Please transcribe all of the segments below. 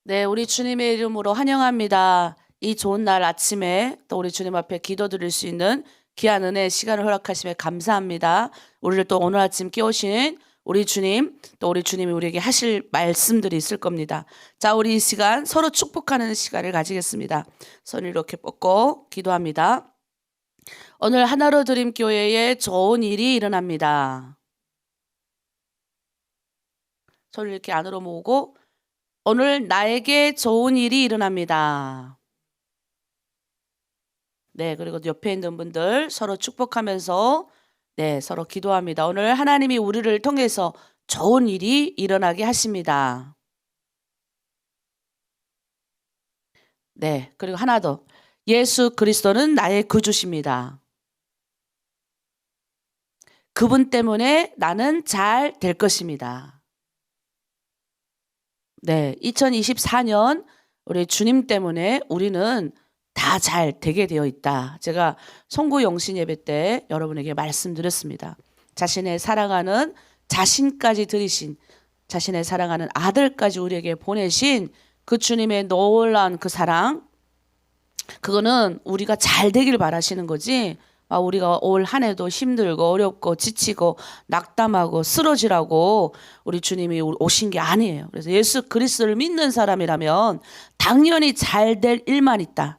네, 우리 주님의 이름으로 환영합니다. 이 좋은 날 아침에 또 우리 주님 앞에 기도드릴 수 있는 귀한 은혜의 시간을 허락하심에 감사합니다. 우리를 또 오늘 아침 깨우신 우리 주님, 또 우리 주님이 우리에게 하실 말씀들이 있을 겁니다. 자, 우리 이 시간 서로 축복하는 시간을 가지겠습니다. 손을 이렇게 뻗고 기도합니다. 오늘 하나로 드림 교회에 좋은 일이 일어납니다. 손을 이렇게 안으로 모으고 오늘 나에게 좋은 일이 일어납니다. 네, 그리고 옆에 있는 분들 서로 축복하면서 네, 서로 기도합니다. 오늘 하나님이 우리를 통해서 좋은 일이 일어나게 하십니다. 네, 그리고 하나 더. 예수 그리스도는 나의 구주십니다. 그분 때문에 나는 잘 될 것입니다. 네, 2024년 우리 주님 때문에 우리는 다 잘 되게 되어 있다. 제가 송구 영신 예배 때 여러분에게 말씀드렸습니다. 자신의 사랑하는 자신까지 들이신 자신의 사랑하는 아들까지 우리에게 보내신 그 주님의 놀라운 그 사랑, 그거는 우리가 잘 되길 바라시는 거지 우리가 올 한 해도 힘들고 어렵고 지치고 낙담하고 쓰러지라고 우리 주님이 오신 게 아니에요. 그래서 예수 그리스도를 믿는 사람이라면 당연히 잘 될 일만 있다.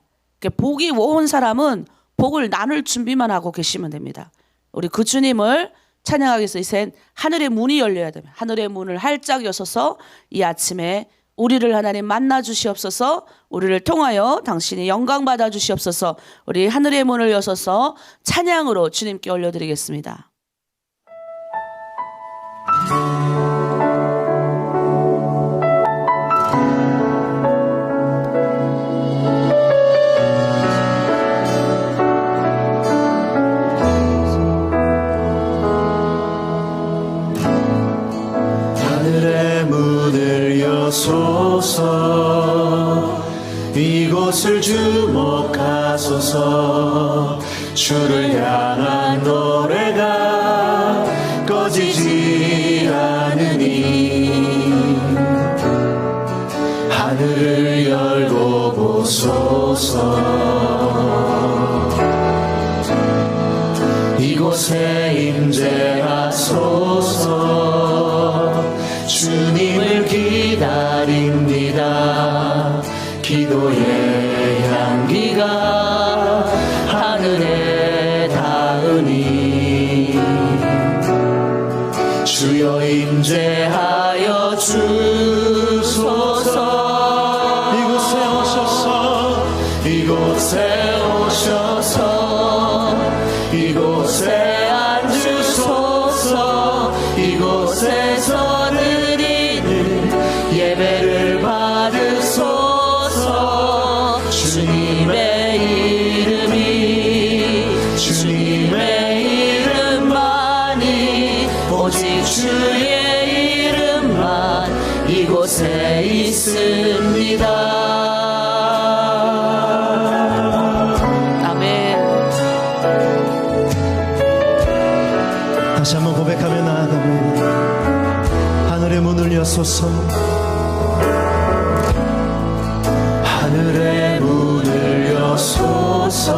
복이 모은 사람은 복을 나눌 준비만 하고 계시면 됩니다. 우리 그 주님을 찬양하기 위해서 이젠 하늘의 문이 열려야 됩니다. 하늘의 문을 활짝 여셔서 이 아침에 우리를 하나님 만나 주시옵소서. 우리를 통하여 당신이 영광 받아 주시옵소서. 우리 하늘의 문을 여셔서 찬양으로 주님께 올려드리겠습니다. 하늘의 문을 여소서. 이곳을 주목하소서. 주를 향한 노래가 꺼지지 않으니 하늘을 열고 보소서. 이곳에 임재하소서. 주님을 기다립니다. 기도의 향기가 하늘에 닿으니 주여 임재하여 주소서. 이곳에 오셔서 이곳에 오셔서 이곳에 앉으소서. 이곳에서 드리는 예배를 받으소서. 주님의 이름이 주님의 이름만이 오직 주의 이름만 이곳에 있습니다. 아멘. 다시 한번 고백하며 나아가면 하늘의 문을 여소서. 하늘의 문을 여소서.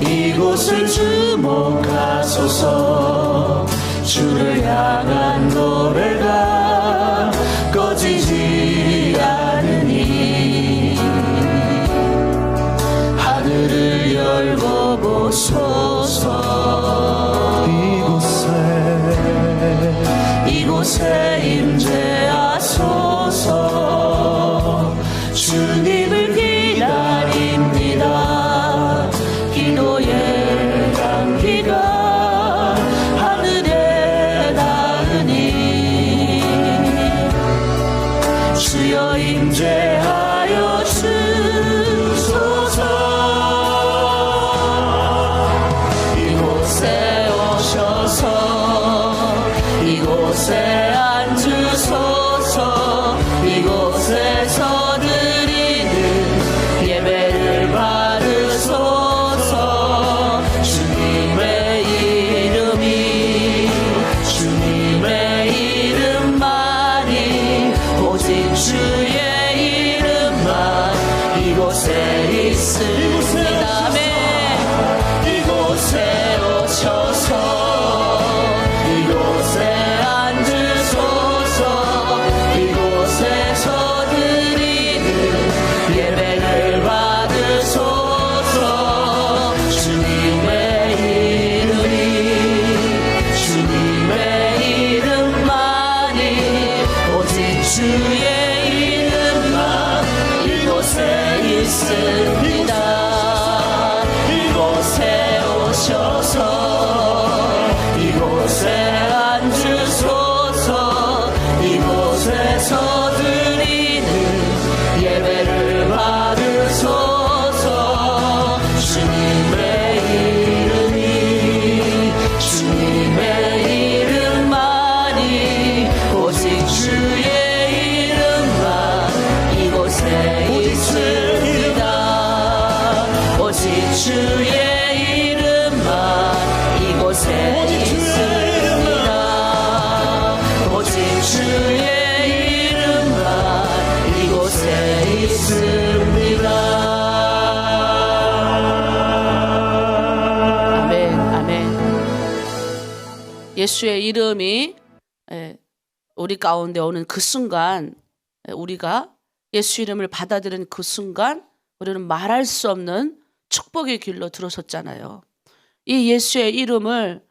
이곳을 주목하소서. 주를 향한 노래가 꺼지지 않으니 하늘을 열고 보소서. 이곳에 임재하소서. 주님을 기다립니다. 기도의 향기가 하늘에 닿으니 주여 임재하여 주소서. 이곳에 오셔서 이곳에 앉으소서. 이곳에서 드리는 예배를 받으소서. 주님의 이름이 주님의 이름만이 오직 주 예수의 이름이 우리 가운데 오는 그 순간, 우리가 예수 이름을 받아들인 그 순간 우리는 말할 수 없는 축복의 길로 들어섰잖아요. 이 예수의 이름을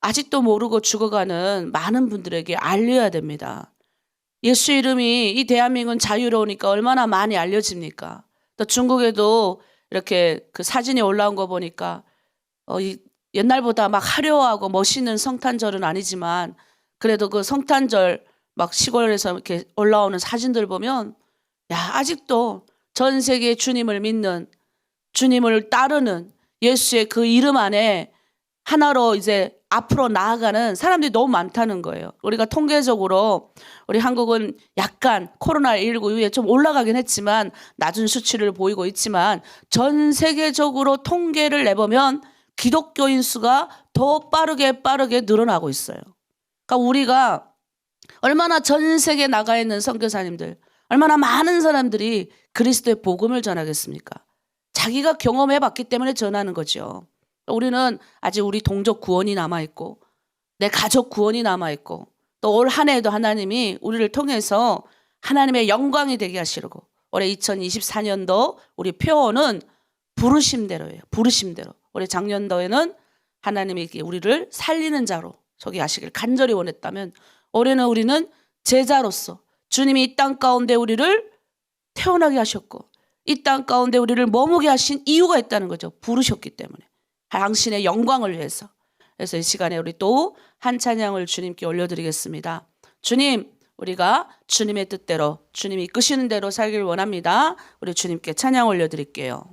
아직도 모르고 죽어가는 많은 분들에게 알려야 됩니다. 예수 이름이 이 대한민국은 자유로우니까 얼마나 많이 알려집니까? 또 중국에도 이렇게 그 사진이 올라온 거 보니까 옛날보다 막 화려하고 멋있는 성탄절은 아니지만 그래도 그 성탄절 막 시골에서 이렇게 올라오는 사진들 보면 아직도 전 세계 주님을 믿는, 주님을 따르는 예수의 그 이름 안에 하나로 이제 앞으로 나아가는 사람들이 너무 많다는 거예요. 우리가 통계적으로 우리 한국은 약간 코로나19 이후에 좀 올라가긴 했지만 낮은 수치를 보이고 있지만 전 세계적으로 통계를 내보면 기독교인 수가 더 빠르게 늘어나고 있어요. 그러니까 우리가 얼마나 전 세계에 나가 있는 선교사님들, 얼마나 많은 사람들이 그리스도의 복음을 전하겠습니까? 자기가 경험해봤기 때문에 전하는 거죠. 우리는 아직 우리 동족 구원이 남아있고 내 가족 구원이 남아있고 또 올 한 해에도 하나님이 우리를 통해서 하나님의 영광이 되게 하시려고 올해 2024년도 우리 표어는 부르심대로예요. 부르심대로. 올해 작년도에는 하나님이 우리를 살리는 자로 소개하시길 간절히 원했다면 올해는 우리는 제자로서 주님이 이 땅 가운데 우리를 태어나게 하셨고 이 땅 가운데 우리를 머무게 하신 이유가 있다는 거죠. 부르셨기 때문에. 당신의 영광을 위해서. 그래서 이 시간에 우리 또 한 찬양을 주님께 올려드리겠습니다. 주님, 우리가 주님의 뜻대로 주님이 이끄시는 대로 살길 원합니다. 우리 주님께 찬양 올려드릴게요.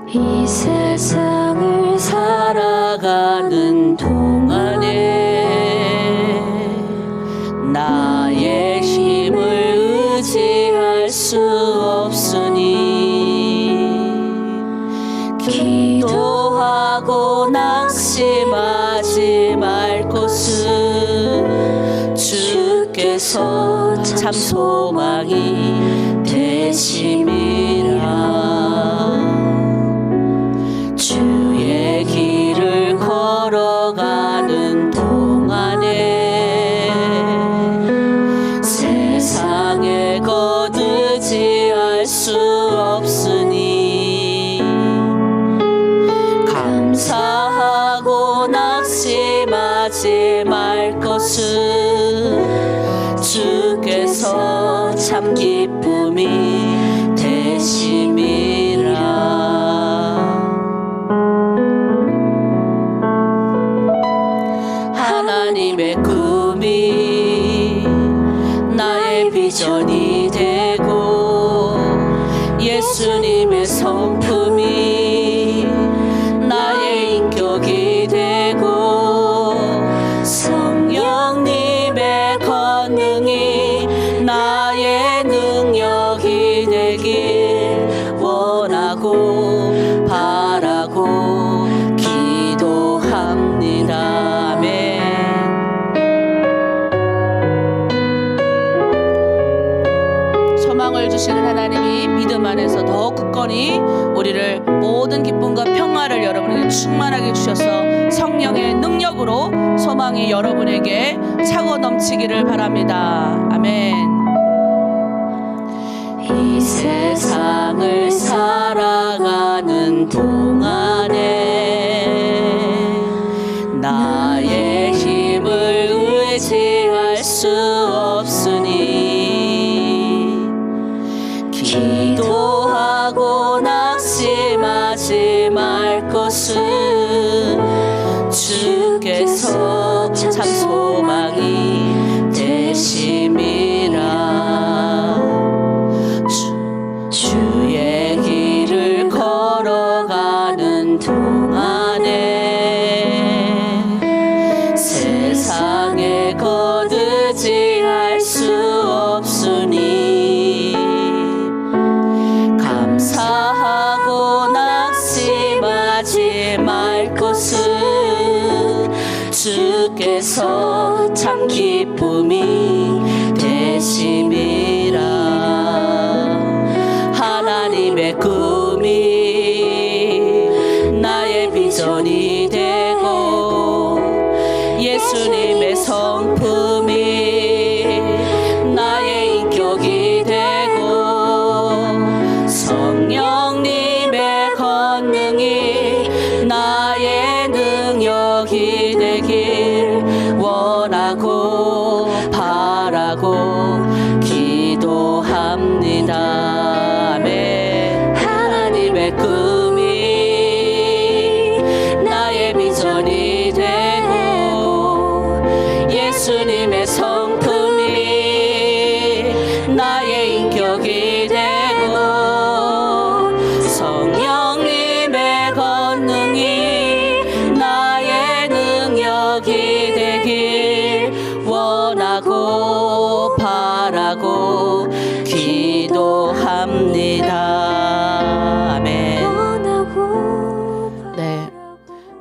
이 세상을 살아가는 동안에 나의 힘을 의지할 수 없으니 기도하고 낙심하지 말 것은 주께서 참 소망이 되심이라. 주의 길을 걸어가는 동안에 세상에 거두지할 수 없으니 감사하고 낙심하지 말 것은 주께서 참 기쁨이 되심이라. 하나님의 꿈이 나의 비전이 되고 예수님의 성품이 나의 인격이 되고 성령님의 권능이 나의 능력이 되길 원하고 바라고 기도합니다. 소망을 주시는 하나님이 믿음 안에서 더 굳건히 우리를 모든 기쁨과 평화를 여러분에게 충만하게 주셔서 성령의 능력으로 소망이 여러분에게 차고 넘치기를 바랍니다. 아멘. 이 세상을 살아가는 동안에 나의 힘을 의지할 수 없으니 기도하고 낙심하지 말 것은 주께서 참 소망이 되심이라. 주의 길을 걸어가는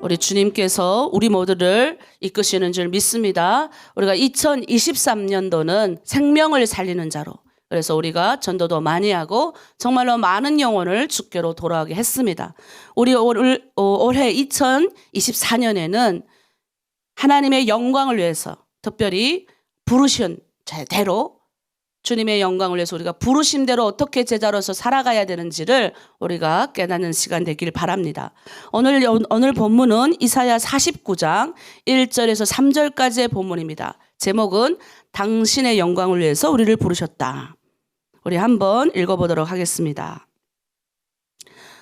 우리 주님께서 우리 모두를 이끄시는 줄 믿습니다. 우리가 2023년도는 생명을 살리는 자로, 그래서 우리가 전도도 많이 하고 정말로 많은 영혼을 주께로 돌아가게 했습니다. 우리 올해 2024년에는 하나님의 영광을 위해서 특별히 부르신 대로 주님의 영광을 위해서 우리가 부르심대로 어떻게 제자로서 살아가야 되는지를 우리가 깨닫는 시간 되길 바랍니다. 오늘 본문은 이사야 49장 1절에서 3절까지의 본문입니다. 제목은 당신의 영광을 위해서 우리를 부르셨다. 우리 한번 읽어보도록 하겠습니다.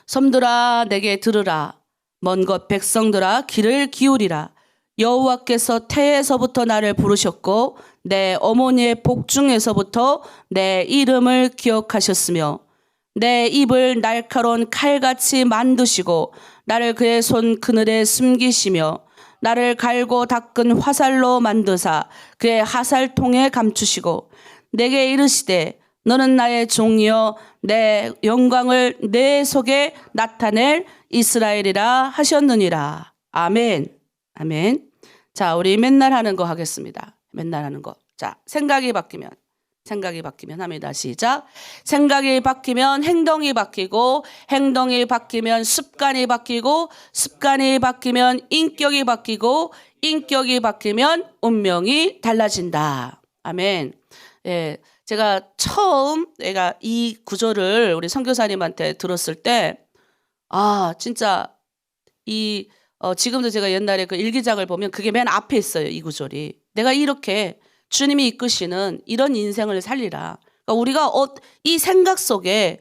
섬들아 내게 들으라. 먼 것 백성들아 귀를 기울이라. 여호와께서 태에서부터 나를 부르셨고 내 어머니의 복중에서부터 내 이름을 기억하셨으며 내 입을 날카로운 칼같이 만드시고 나를 그의 손 그늘에 숨기시며 나를 갈고 닦은 화살로 만드사 그의 하살통에 감추시고 내게 이르시되 너는 나의 종이여 내 영광을 내 속에 나타낼 이스라엘이라 하셨느니라. 아멘. 아멘. 자, 우리 맨날 하는 거 하겠습니다. 맨날 하는 거. 자, 생각이 바뀌면 합니다. 시작. 생각이 바뀌면 행동이 바뀌고, 행동이 바뀌면 습관이 바뀌고, 습관이 바뀌면 인격이 바뀌고, 인격이 바뀌면 운명이 달라진다. 아멘. 예, 제가 처음 내가 이 구절을 우리 선교사님한테 들었을 때, 진짜 지금도 제가 옛날에 그 일기장을 보면 그게 맨 앞에 있어요. 이 구절이. 내가 이렇게 주님이 이끄시는 이런 인생을 살리라. 그러니까 우리가 이 생각 속에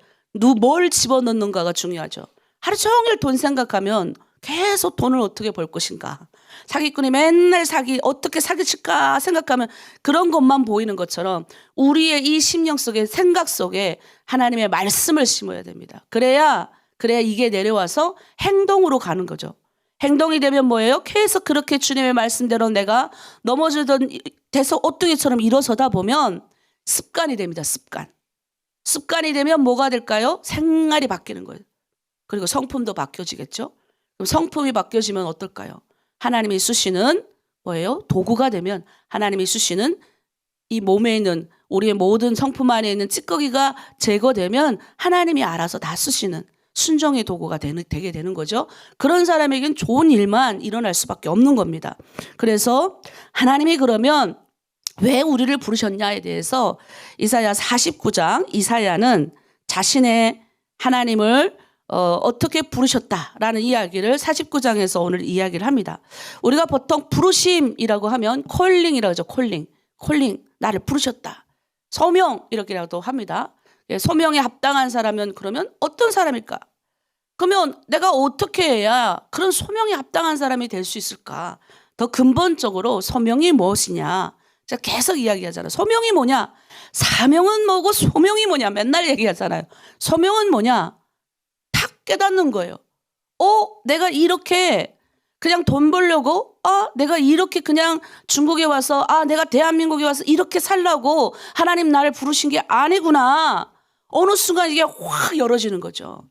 뭘 집어넣는가가 중요하죠. 하루 종일 돈 생각하면 계속 돈을 어떻게 벌 것인가. 사기꾼이 맨날 어떻게 사기칠까 생각하면 그런 것만 보이는 것처럼 우리의 이 심령 속에 생각 속에 하나님의 말씀을 심어야 됩니다. 그래야 이게 내려와서 행동으로 가는 거죠. 행동이 되면 뭐예요? 계속 그렇게 주님의 말씀대로 내가 넘어지던 돼서 오뚜기처럼 일어서다 보면 습관이 됩니다. 습관이 되면 뭐가 될까요? 생활이 바뀌는 거예요. 그리고 성품도 바뀌어지겠죠. 그럼 성품이 바뀌어지면 어떨까요? 하나님이 쓰시는 뭐예요? 도구가 되면 하나님이 쓰시는 이 몸에 있는 우리의 모든 성품 안에 있는 찌꺼기가 제거되면 하나님이 알아서 다 쓰시는 순종의 도구가 되게 되는 거죠. 그런 사람에겐 좋은 일만 일어날 수밖에 없는 겁니다. 그래서 하나님이 그러면 왜 우리를 부르셨냐에 대해서 이사야 49장 이사야는 자신의 하나님을 어떻게 부르셨다라는 이야기를 49장에서 오늘 이야기를 합니다. 우리가 보통 부르심이라고 하면 콜링이라고 하죠. 콜링 나를 부르셨다. 소명 이렇게라도 합니다. 소명에 합당한 사람은 그러면 어떤 사람일까? 그러면 내가 어떻게 해야 그런 소명에 합당한 사람이 될 수 있을까? 더 근본적으로 소명이 무엇이냐? 제가 계속 이야기하잖아요. 소명이 뭐냐? 사명은 뭐고 소명이 뭐냐? 맨날 얘기하잖아요. 소명은 뭐냐? 탁 깨닫는 거예요. 내가 이렇게 그냥 돈 벌려고? 내가 이렇게 그냥 중국에 와서 내가 대한민국에 와서 이렇게 살라고 하나님 나를 부르신 게 아니구나. 어느 순간 이게 확 열어지는 거죠.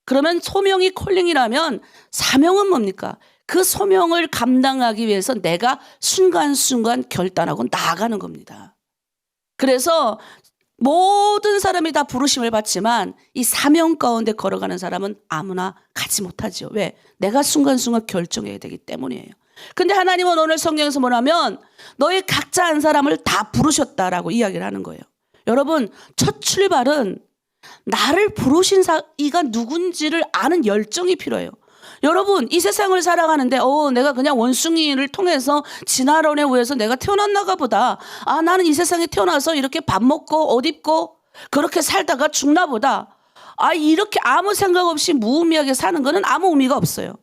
그러면 소명이 콜링이라면 사명은 뭡니까? 그 소명을 감당하기 위해서 내가 순간순간 결단하고 나아가는 겁니다. 그래서 모든 사람이 다 부르심을 받지만 이 사명 가운데 걸어가는 사람은 아무나 가지 못하죠. 왜? 내가 순간순간 결정해야 되기 때문이에요. 근데 하나님은 오늘 성경에서 뭐냐면 너희 각자 한 사람을 다 부르셨다라고 이야기를 하는 거예요. 여러분, 첫 출발은 나를 부르신 이가 누군지를 아는 열정이 필요해요. 여러분, 이 세상을 살아가는데 내가 그냥 원숭이를 통해서 진화론에 의해서 내가 태어났나가 보다. 나는 이 세상에 태어나서 이렇게 밥 먹고 옷 입고 그렇게 살다가 죽나 보다. 이렇게 아무 생각 없이 무의미하게 사는 거는 아무 의미가 없어요.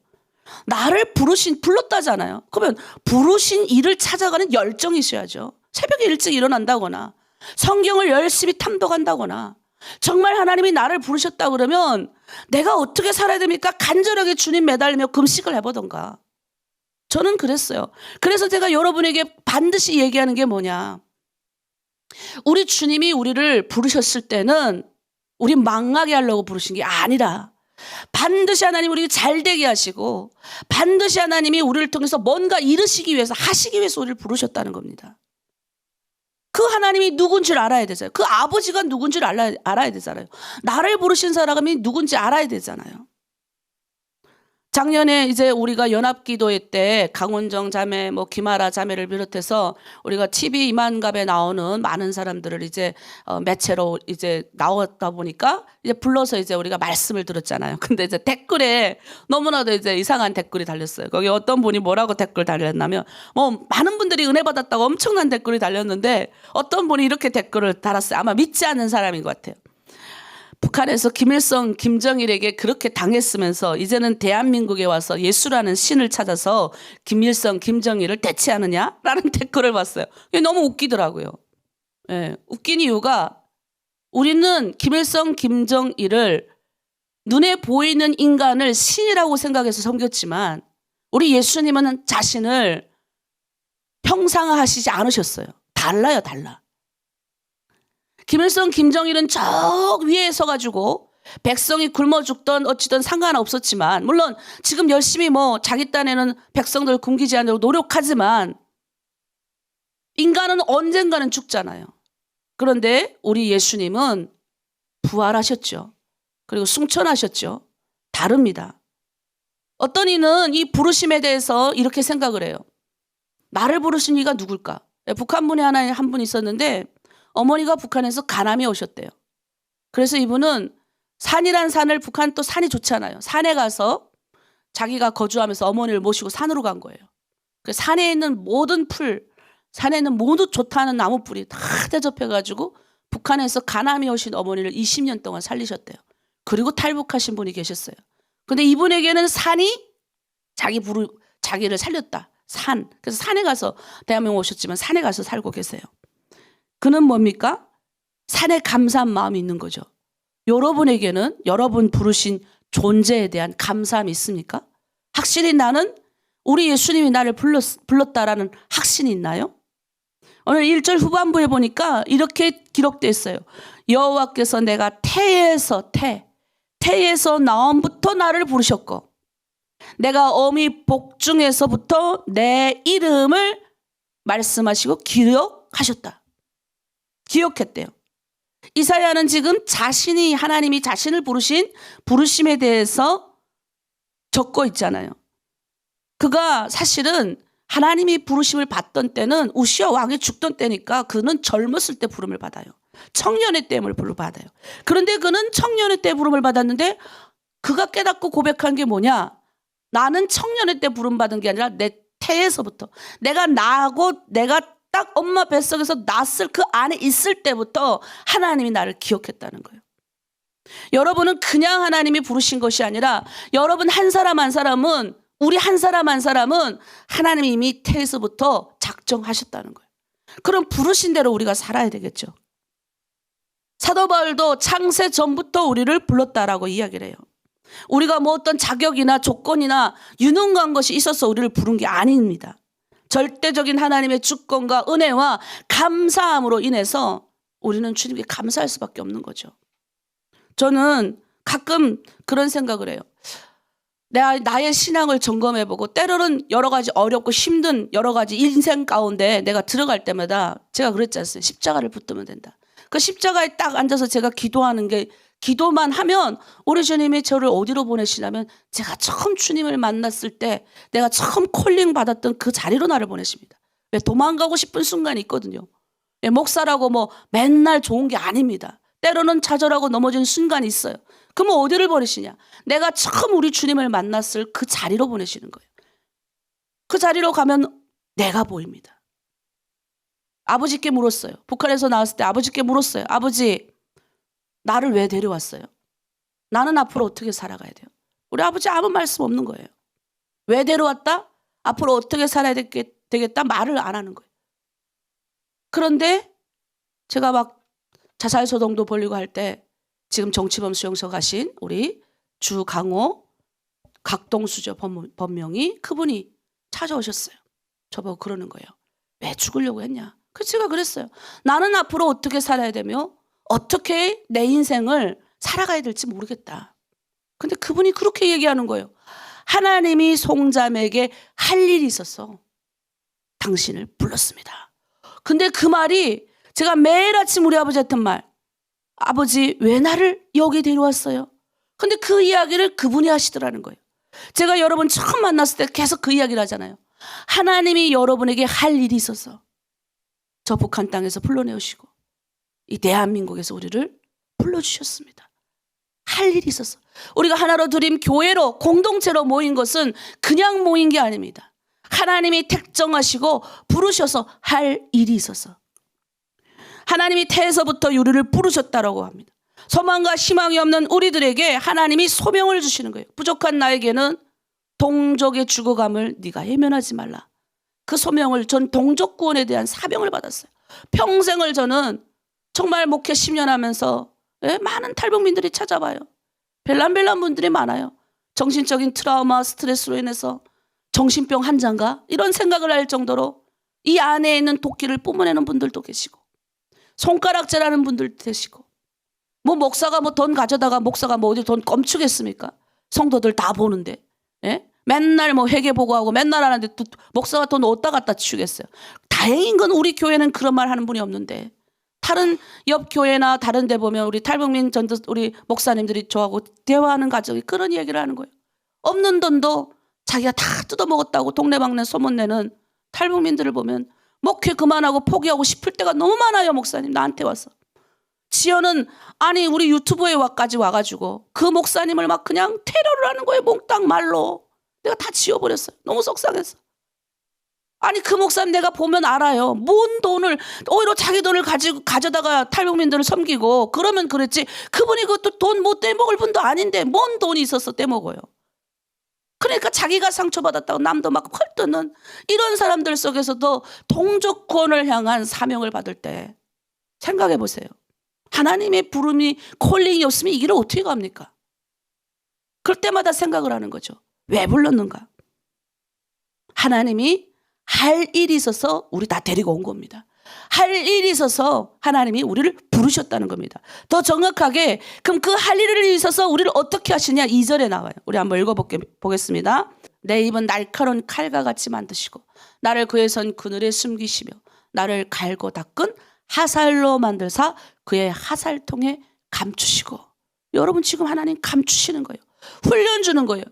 나를 불렀다잖아요. 그러면 부르신 일을 찾아가는 열정이 있어야죠. 새벽에 일찍 일어난다거나 성경을 열심히 탐독한다거나 정말 하나님이 나를 부르셨다 그러면 내가 어떻게 살아야 됩니까? 간절하게 주님 매달리며 금식을 해보던가. 저는 그랬어요. 그래서 제가 여러분에게 반드시 얘기하는 게 뭐냐. 우리 주님이 우리를 부르셨을 때는 우리 망하게 하려고 부르신 게 아니라 반드시 하나님 우리를 잘 되게 하시고 반드시 하나님이 우리를 통해서 뭔가 이루시기 위해서 하시기 위해서 우리를 부르셨다는 겁니다. 그 하나님이 누군지를 알아야 되잖아요. 그 아버지가 누군지를 알아야 되잖아요. 나를 부르신 사람이 누군지 알아야 되잖아요. 작년에 이제 우리가 연합기도회 때 강원정 자매, 김아라 자매를 비롯해서 우리가 TV 이만갑에 나오는 많은 사람들을 이제 매체로 이제 나왔다 보니까 이제 불러서 이제 우리가 말씀을 들었잖아요. 근데 이제 댓글에 너무나도 이제 이상한 댓글이 달렸어요. 거기 어떤 분이 뭐라고 댓글 달렸냐면 많은 분들이 은혜 받았다고 엄청난 댓글이 달렸는데 어떤 분이 이렇게 댓글을 달았어요. 아마 믿지 않는 사람인 것 같아요. 북한에서 김일성, 김정일에게 그렇게 당했으면서 이제는 대한민국에 와서 예수라는 신을 찾아서 김일성, 김정일을 대체하느냐? 라는 댓글을 봤어요. 이게 너무 웃기더라고요. 예, 웃긴 이유가 우리는 김일성, 김정일을 눈에 보이는 인간을 신이라고 생각해서 섬겼지만 우리 예수님은 자신을 형상화하시지 않으셨어요. 달라요, 달라. 김일성, 김정일은 저 위에 서가지고 백성이 굶어 죽던 어찌든 상관없었지만 물론 지금 열심히 자기 딴에는 백성들 굶기지 않으려고 노력하지만 인간은 언젠가는 죽잖아요. 그런데 우리 예수님은 부활하셨죠. 그리고 승천하셨죠. 다릅니다. 어떤 이는 이 부르심에 대해서 이렇게 생각을 해요. 나를 부르신 이가 누굴까? 북한 분이 한 분 있었는데 어머니가 북한에서 간암이 오셨대요. 그래서 이분은 산이란 산을 북한 또 산이 좋잖아요. 산에 가서 자기가 거주하면서 어머니를 모시고 산으로 간 거예요. 그 산에 있는 모든 풀, 산에 있는 모두 좋다는 나무 뿌리 다 대접해가지고 북한에서 간암이 오신 어머니를 20년 동안 살리셨대요. 그리고 탈북하신 분이 계셨어요. 근데 이분에게는 산이 자기를 살렸다. 산. 그래서 산에 가서 대한민국 오셨지만 산에 가서 살고 계세요. 그는 뭡니까? 산에 감사한 마음이 있는 거죠. 여러분에게는 여러분 부르신 존재에 대한 감사함이 있습니까? 확실히 나는 우리 예수님이 나를 불렀다라는 확신이 있나요? 오늘 1절 후반부에 보니까 이렇게 기록되어 있어요. 여호와께서 내가 태에서 나옴부터 나를 부르셨고 내가 어미 복중에서부터 내 이름을 말씀하시고 기억하셨다. 기억했대요. 이사야는 지금 하나님이 자신을 부르신 부르심에 대해서 적고 있잖아요. 그가 사실은 하나님이 부르심을 받던 때는 우시아 왕이 죽던 때니까 그는 젊었을 때 부름을 받아요. 청년의 때 부름을 받아요. 그런데 그는 청년의 때 부름을 받았는데 그가 깨닫고 고백한 게 뭐냐? 나는 청년의 때 부름 받은 게 아니라 내 태에서부터 내가 딱 엄마 뱃속에서 났을 그 안에 있을 때부터 하나님이 나를 기억했다는 거예요. 여러분은 그냥 하나님이 부르신 것이 아니라 여러분 한 사람 한 사람은 우리 한 사람 한 사람은 하나님이 이미 태에서부터 작정하셨다는 거예요. 그럼 부르신 대로 우리가 살아야 되겠죠. 사도 바울도 창세 전부터 우리를 불렀다라고 이야기를 해요. 우리가 어떤 자격이나 조건이나 유능한 것이 있어서 우리를 부른 게 아닙니다. 절대적인 하나님의 주권과 은혜와 감사함으로 인해서 우리는 주님께 감사할 수밖에 없는 거죠. 저는 가끔 그런 생각을 해요. 나의 신앙을 점검해보고 때로는 여러 가지 어렵고 힘든 여러 가지 인생 가운데 내가 들어갈 때마다 제가 그랬지 않습니까? 십자가를 붙들면 된다. 그 십자가에 딱 앉아서 제가 기도만 하면 우리 주님이 저를 어디로 보내시냐면 제가 처음 주님을 만났을 때 내가 처음 콜링 받았던 그 자리로 나를 보내십니다. 왜 도망가고 싶은 순간이 있거든요. 목사라고 맨날 좋은 게 아닙니다. 때로는 좌절하고 넘어지는 순간이 있어요. 그러면 어디를 보내시냐? 내가 처음 우리 주님을 만났을 그 자리로 보내시는 거예요. 그 자리로 가면 내가 보입니다. 아버지께 물었어요. 북한에서 나왔을 때 아버지께 물었어요. 아버지, 나를 왜 데려왔어요? 나는 앞으로 어떻게 살아가야 돼요? 우리 아버지 아무 말씀 없는 거예요. 왜 데려왔다? 앞으로 어떻게 살아야 되겠다? 말을 안 하는 거예요. 그런데 제가 자살소동도 벌리고 할 때 지금 정치범 수용소 가신 우리 주강호 각동수저 법명이 그분이 찾아오셨어요. 저보고 그러는 거예요. 왜 죽으려고 했냐? 그래서 제가 그랬어요. 나는 앞으로 어떻게 살아야 되며 어떻게 내 인생을 살아가야 될지 모르겠다. 근데 그분이 그렇게 얘기하는 거예요. 하나님이 송자매에게 할 일이 있어서 당신을 불렀습니다. 근데 그 말이 제가 매일 아침 우리 아버지 했던 말, 아버지 왜 나를 여기 데려왔어요? 근데 그 이야기를 그분이 하시더라는 거예요. 제가 여러분 처음 만났을 때 계속 그 이야기를 하잖아요. 하나님이 여러분에게 할 일이 있어서 저 북한 땅에서 불러내오시고 이 대한민국에서 우리를 불러주셨습니다. 할 일이 있어서. 우리가 하나로 드림 교회로 공동체로 모인 것은 그냥 모인 게 아닙니다. 하나님이 택정하시고 부르셔서 할 일이 있어서. 하나님이 태에서부터 우리를 부르셨다라고 합니다. 소망과 희망이 없는 우리들에게 하나님이 소명을 주시는 거예요. 부족한 나에게는 동족의 죽어감을 네가 외면하지 말라. 그 소명을 전 동족 구원에 대한 사명을 받았어요. 평생을 저는 정말 목회 10년 하면서 많은 탈북민들이 찾아와요. 벨람벨람 분들이 많아요. 정신적인 트라우마, 스트레스로 인해서 정신병 환자인가? 이런 생각을 할 정도로 이 안에 있는 도끼를 뿜어내는 분들도 계시고 손가락질하는 분들도 계시고 뭐 목사가 뭐 돈 가져다가 목사가 뭐 어디 돈 껌추겠습니까? 성도들 다 보는데 맨날 뭐 회개 보고하고 맨날 하는데 또 목사가 돈 어디다 갖다 치우겠어요. 다행인 건 우리 교회는 그런 말 하는 분이 없는데 다른 옆 교회나 다른 데 보면 우리 탈북민 전도 우리 목사님들이 저하고 대화하는 가정이 그런 얘기를 하는 거예요. 없는 돈도 자기가 다 뜯어먹었다고 동네방네 소문내는 탈북민들을 보면 목회 그만하고 포기하고 싶을 때가 너무 많아요. 목사님 나한테 와서. 지연은 아니 우리 유튜브에 와가지고 그 목사님을 막 그냥 테러를 하는 거예요. 몽땅 말로. 내가 다 지워버렸어요. 너무 속상해서. 아니 그 목사님 내가 보면 알아요. 뭔 돈을 오히려 자기 돈을 가져다가 탈북민들을 섬기고 그러면 그랬지. 그분이 그것도 돈 못 떼먹을 분도 아닌데 뭔 돈이 있어서 떼먹어요. 그러니까 자기가 상처받았다고 남도 막 헐뜯는 이런 사람들 속에서도 동족권을 향한 사명을 받을 때 생각해 보세요. 하나님의 부름이 콜링이 없으면 이 길을 어떻게 갑니까? 그럴 때마다 생각을 하는 거죠. 왜 불렀는가? 하나님이 할 일이 있어서 우리 다 데리고 온 겁니다. 할 일이 있어서 하나님이 우리를 부르셨다는 겁니다. 더 정확하게 그럼 그 할 일이 있어서 우리를 어떻게 하시냐 2절에 나와요. 우리 한번 읽어보겠습니다. 내 입은 날카로운 칼과 같이 만드시고 나를 그의 선 그늘에 숨기시며 나를 갈고 닦은 하살로 만들사 그의 하살통에 감추시고. 여러분 지금 하나님 감추시는 거예요. 훈련 주는 거예요.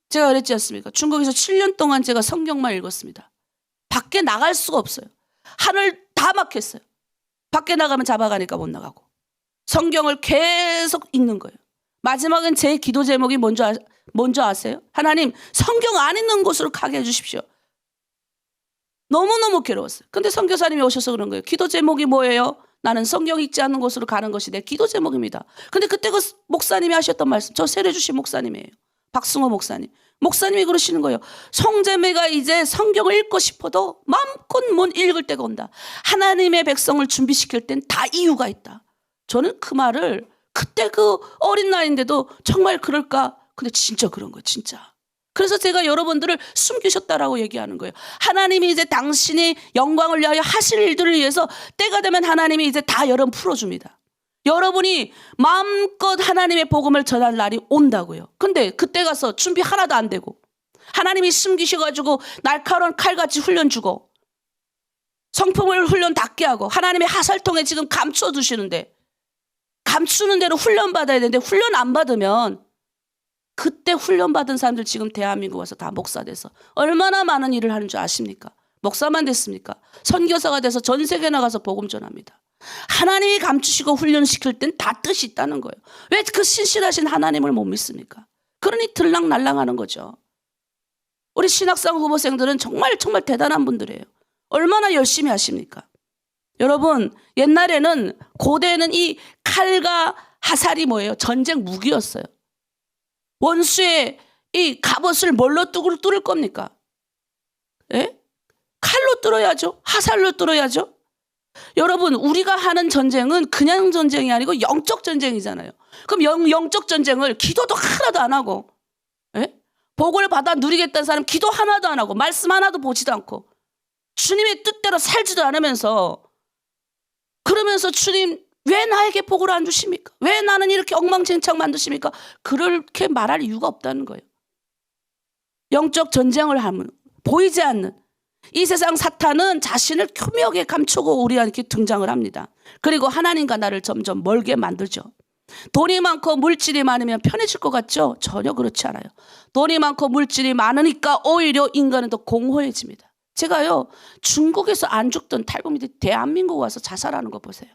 제가 그랬지 않습니까? 중국에서 7년 동안 제가 성경만 읽었습니다. 밖에 나갈 수가 없어요. 하늘 다 막혔어요. 밖에 나가면 잡아가니까 못 나가고. 성경을 계속 읽는 거예요. 마지막엔 제 기도 제목이 뭔지 아세요? 하나님 성경 안 읽는 곳으로 가게 해주십시오. 너무너무 괴로웠어요. 근데 선교사님이 오셔서 그런 거예요. 기도 제목이 뭐예요? 나는 성경 읽지 않는 곳으로 가는 것이 내 기도 제목입니다. 근데 그때 그 목사님이 하셨던 말씀, 저 세례주신 목사님이에요. 박승호 목사님. 목사님이 그러시는 거예요. 송자매가 이제 성경을 읽고 싶어도 마음껏 못 읽을 때가 온다. 하나님의 백성을 준비시킬 땐 다 이유가 있다. 저는 그 말을 그때 그 어린 나이인데도 정말 그럴까? 근데 진짜 그런 거예요. 진짜. 그래서 제가 여러분들을 숨기셨다라고 얘기하는 거예요. 하나님이 이제 당신이 영광을 위하여 하실 일들을 위해서 때가 되면 하나님이 이제 다 여러분 풀어줍니다. 여러분이 마음껏 하나님의 복음을 전할 날이 온다고요. 근데 그때 가서 준비 하나도 안 되고 하나님이 숨기셔가지고 날카로운 칼같이 훈련 주고 성품을 훈련 닿게 하고 하나님의 하살통에 지금 감춰두시는데 감추는 대로 훈련 받아야 되는데 훈련 안 받으면 그때 훈련받은 사람들 지금 대한민국 와서 다 목사 돼서 얼마나 많은 일을 하는 줄 아십니까? 목사만 됐습니까? 선교사가 돼서 전 세계 나가서 복음 전합니다. 하나님이 감추시고 훈련시킬 땐 다 뜻이 있다는 거예요. 왜 그 신실하신 하나님을 못 믿습니까? 그러니 들락날락하는 거죠. 우리 신학상 후보생들은 정말 대단한 분들이에요. 얼마나 열심히 하십니까? 여러분 옛날에는 고대에는 이 칼과 하살이 뭐예요? 전쟁 무기였어요. 원수의 이 갑옷을 뭘로 뚫을 겁니까? 예? 칼로 뚫어야죠. 하살로 뚫어야죠. 여러분 우리가 하는 전쟁은 그냥 전쟁이 아니고 영적 전쟁이잖아요. 그럼 영적 전쟁을 기도도 하나도 안 하고 복을 받아 누리겠다는 사람 기도 하나도 안 하고 말씀 하나도 보지도 않고 주님의 뜻대로 살지도 않으면서 그러면서 주님 왜 나에게 복을 안 주십니까? 왜 나는 이렇게 엉망진창 만드십니까? 그렇게 말할 이유가 없다는 거예요. 영적 전쟁을 하면 보이지 않는 이 세상 사탄은 자신을 교묘하게 감추고 우리한테 등장을 합니다. 그리고 하나님과 나를 점점 멀게 만들죠. 돈이 많고 물질이 많으면 편해질 것 같죠? 전혀 그렇지 않아요. 돈이 많고 물질이 많으니까 오히려 인간은 더 공허해집니다. 제가요, 중국에서 안 죽던 탈북민들이 대한민국 와서 자살하는 거 보세요.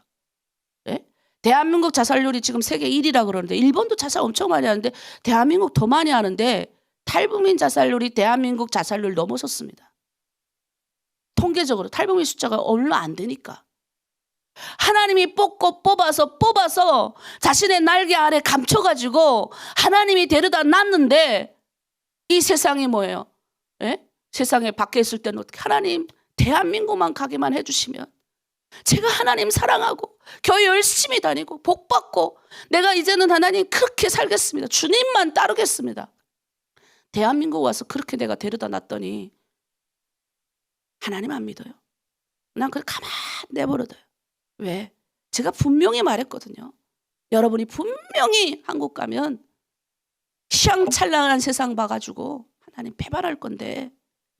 예? 대한민국 자살률이 지금 세계 1위라 그러는데, 일본도 자살 엄청 많이 하는데 대한민국 더 많이 하는데 탈북민 자살률이 대한민국 자살률 넘어섰습니다. 통계적으로 탈북민 숫자가 얼마 안 되니까. 하나님이 뽑아서 자신의 날개 아래 감춰가지고 하나님이 데려다 놨는데, 이 세상이 뭐예요? 예? 세상에 밖에 있을 때는 어떻게 하나님 대한민국만 가게만 해주시면 제가 하나님 사랑하고 교회 열심히 다니고 복 받고 내가 이제는 하나님 그렇게 살겠습니다. 주님만 따르겠습니다. 대한민국 와서 그렇게 내가 데려다 놨더니 하나님 안 믿어요. 난 그걸 가만 내버려둬요. 왜? 제가 분명히 말했거든요. 여러분이 분명히 한국 가면 휘황찬란한 세상 봐가지고 하나님 배반할 건데